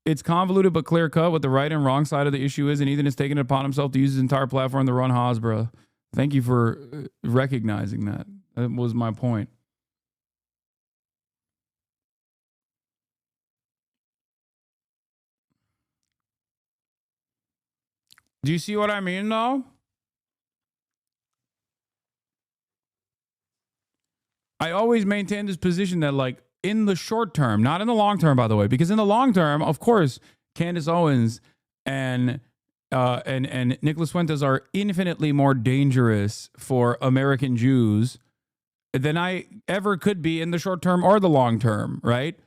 It's convoluted but clear cut what the right and wrong side of the issue is, and Ethan has taken it upon himself to use his entire platform to run Hasbro. Thank you for recognizing that. That was my point. Do you see what I mean, though? I always maintain this position that, like, in the short term, not in the long term, by the way, because in the long term, of course, Candace Owens and Nicholas Fuentes are infinitely more dangerous for American Jews than I ever could be in the short term or the long term, right?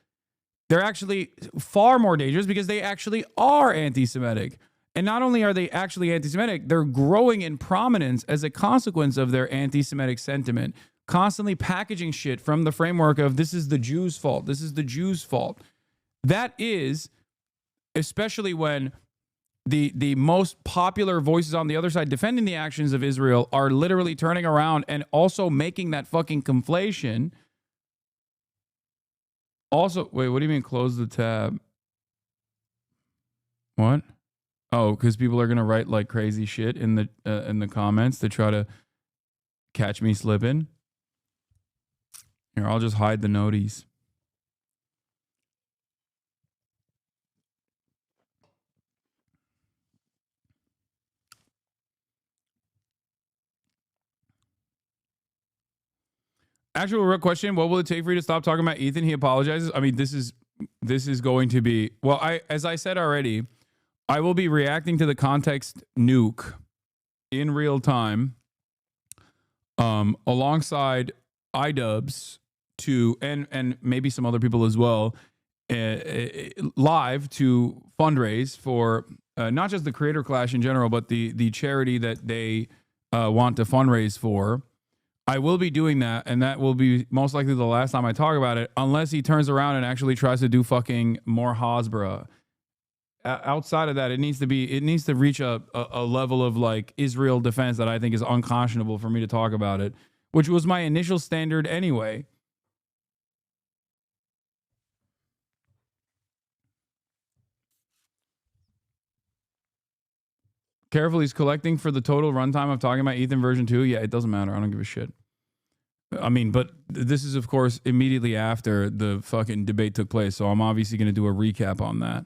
They're actually far more dangerous because they actually are anti-Semitic. And not only are they actually anti-Semitic, they're growing in prominence as a consequence of their anti-Semitic sentiment, constantly packaging shit from the framework of this is the Jews' fault. This is the Jews' fault. That is, especially when the most popular voices on the other side defending the actions of Israel are literally turning around and also making that fucking conflation. Also, wait, what do you mean close the tab? What? Oh, because people are gonna write like crazy shit in the comments to try to catch me slipping. Here, I'll just hide the noties. Actual real question: what will it take for you to stop talking about Ethan? He apologizes. I mean, this is going to be as I said already, I will be reacting to the context nuke in real time, alongside iDubbbz and maybe some other people as well, live to fundraise for not just the Creator Clash in general, but the charity that they want to fundraise for. I will be doing that, and that will be most likely the last time I talk about it, unless he turns around and actually tries to do fucking more Hasbra. Outside of that, it needs to reach a level of like Israel defense that I think is unconscionable for me to talk about it, which was my initial standard anyway. Careful, he's collecting for the total runtime of talking about Ethan version 2. Yeah, it doesn't matter. I don't give a shit. I mean, but this is, of course, immediately after the fucking debate took place, so I'm obviously going to do a recap on that.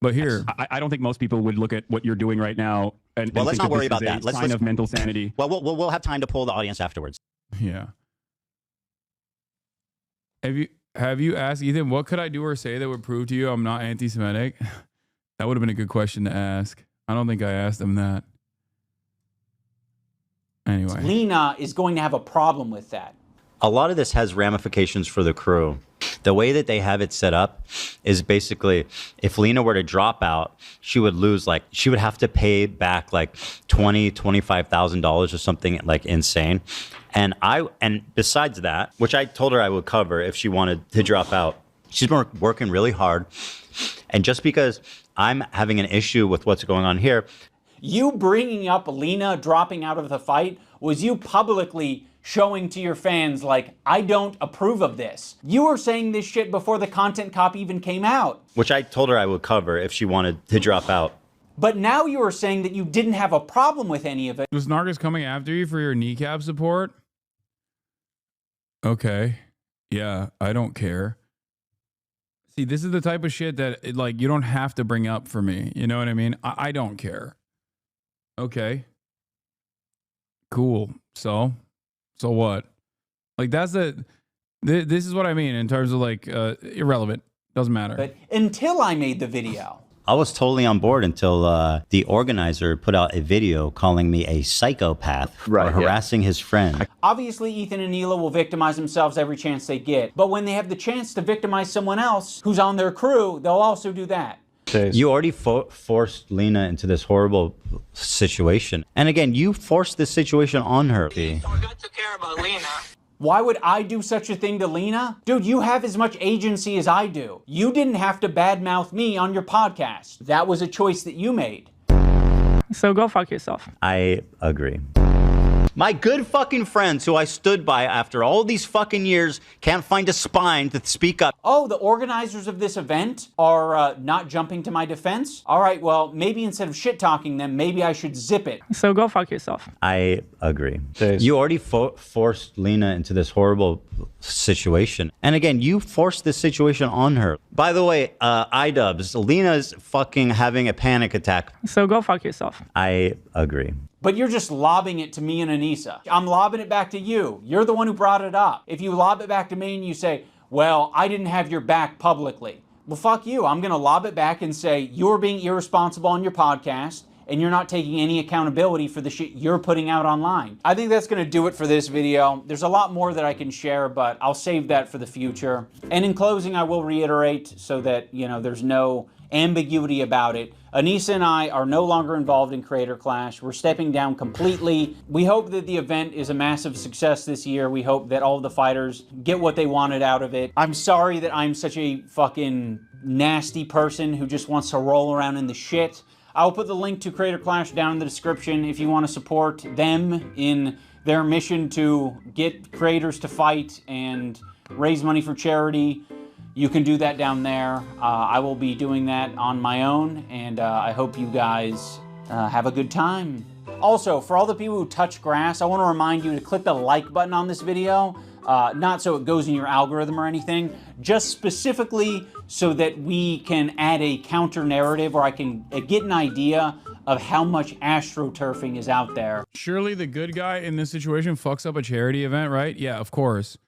But here, I don't think most people would look at what you're doing right now and let's think not worry this about is that. a Let's sign of mental sanity. Well, we'll have time to poll the audience afterwards. Yeah. Have you asked Ethan, what could I do or say that would prove to you I'm not anti-Semitic? That would have been a good question to ask. I don't think I asked him that. Anyway. Lena is going to have a problem with that. A lot of this has ramifications for the crew. The way that they have it set up is basically, if Lena were to drop out, she would lose, like, she would have to pay back like $25,000 or something like insane. And besides that, which I told her I would cover if she wanted to drop out, she's been working really hard. And just because I'm having an issue with what's going on here. You bringing up Lena dropping out of the fight was you publicly showing to your fans, like, I don't approve of this. You were saying this shit before the content cop even came out. Which I told her I would cover if she wanted to drop out. But now you are saying that you didn't have a problem with any of it. Was Narcus coming after you for your kneecap support? Okay. Yeah, I don't care. See, this is the type of shit that, like, you don't have to bring up for me. You know what I mean? I don't care. Okay. Cool. So what? Like, this is what I mean in terms of, like, irrelevant. Doesn't matter. But until I made the video. I was totally on board until the organizer put out a video calling me a psychopath for harassing his friend. Obviously, Ethan and Neela will victimize themselves every chance they get. But when they have the chance to victimize someone else who's on their crew, they'll also do that. You already forced Lena into this horrible situation. And again, you forced this situation on her. Why would I do such a thing to Lena? Dude, you have as much agency as I do. You didn't have to badmouth me on your podcast. That was a choice that you made. So go fuck yourself. I agree. My good fucking friends who I stood by after all these fucking years can't find a spine to speak up. Oh, the organizers of this event are not jumping to my defense? All right, well, maybe instead of shit-talking them, maybe I should zip it. So go fuck yourself. I agree. You already forced Lena into this horrible situation. And again, you forced this situation on her. By the way, iDubbbz, Lena's fucking having a panic attack. So go fuck yourself. I agree. But you're just lobbing it to me and Anissa. I'm lobbing it back to you. You're the one who brought it up. If you lob it back to me and you say, well, I didn't have your back publicly. Well, fuck you. I'm going to lob it back and say, you're being irresponsible on your podcast and you're not taking any accountability for the shit you're putting out online. I think that's going to do it for this video. There's a lot more that I can share, but I'll save that for the future. And in closing, I will reiterate so that, you know, there's no ambiguity about it. Anissa and I are no longer involved in Creator Clash. We're stepping down completely. We hope that the event is a massive success this year. We hope that all of the fighters get what they wanted out of it. I'm sorry that I'm such a fucking nasty person who just wants to roll around in the shit. I'll put the link to Creator Clash down in the description if you want to support them in their mission to get creators to fight and raise money for charity. You can do that down there. I will be doing that on my own, and I hope you guys have a good time. Also, for all the people who touch grass, I want to remind you to click the like button on this video, not so it goes in your algorithm or anything, just specifically so that we can add a counter narrative or I can get an idea of how much astroturfing is out there. Surely the good guy in this situation fucks up a charity event, right? Yeah, of course.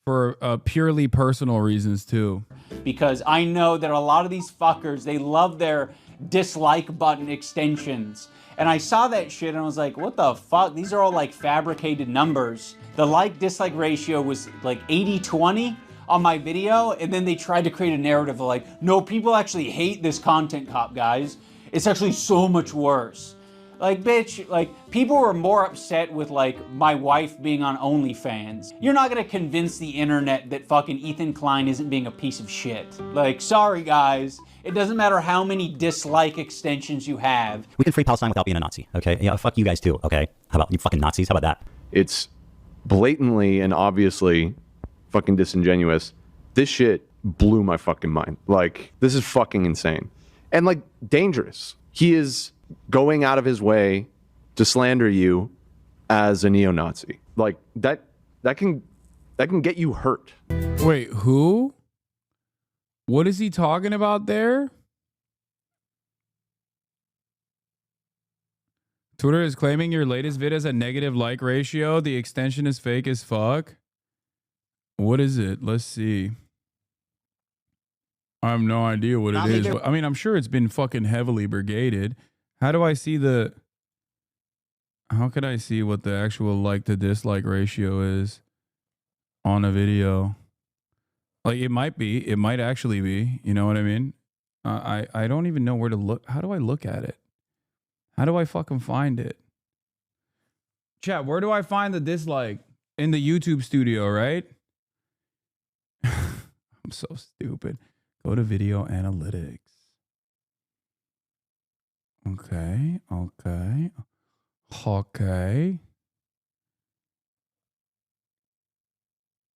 For purely personal reasons, too. Because I know that a lot of these fuckers, they love their dislike button extensions. And I saw that shit and I was like, what the fuck? These are all like fabricated numbers. The like-dislike ratio was like 80-20 on my video, and then they tried to create a narrative of like, no, people actually hate this content cop, guys. It's actually so much worse. Like, bitch, like, people were more upset with, like, my wife being on OnlyFans. You're not gonna convince the internet that fucking Ethan Klein isn't being a piece of shit. Like, sorry, guys. It doesn't matter how many dislike extensions you have. We can free Palestine without being a Nazi, okay? Yeah, fuck you guys too, okay? How about you fucking Nazis? How about that? It's blatantly and obviously fucking disingenuous. This shit blew my fucking mind. Like, this is fucking insane. And, like, dangerous. He is going out of his way to slander you as a neo-Nazi. Like, that can get you hurt. Wait, who? What is he talking about there? Twitter is claiming your latest vid has a negative like ratio. The extension is fake as fuck. What is it? Let's see. I have no idea what it is. I mean, I'm sure it's been fucking heavily brigaded. How do I see the... How could I see what the actual like to dislike ratio is on a video? Like, it might be. It might actually be. You know what I mean? I don't even know where to look. How do I look at it? How do I fucking find it? Chat, where do I find the dislike? In the YouTube studio, right? I'm so stupid. Go to video analytics. Okay.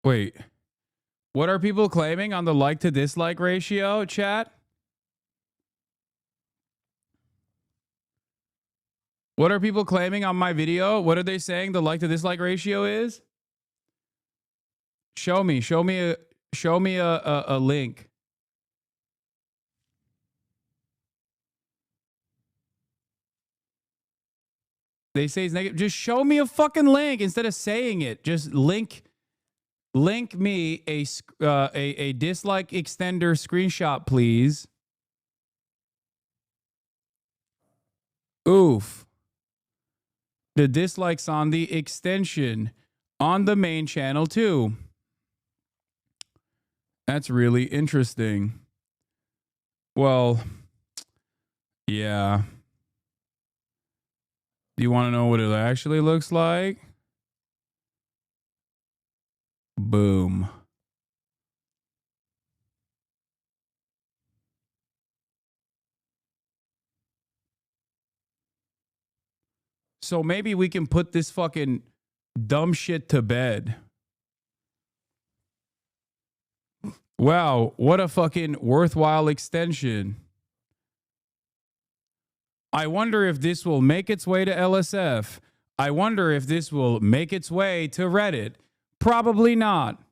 Wait. What are people claiming on the like to dislike ratio, chat? What are people claiming on my video? What are they saying the like to dislike ratio is? Show me a link. They say it's negative. Just show me a fucking link instead of saying it. Just link me a dislike extender screenshot, please. Oof. The dislikes on the extension on the main channel too. That's really interesting. Well, yeah. Do you want to know what it actually looks like? Boom. So maybe we can put this fucking dumb shit to bed. Wow, what a fucking worthwhile extension. I wonder if this will make its way to LSF. I wonder if this will make its way to Reddit. Probably not.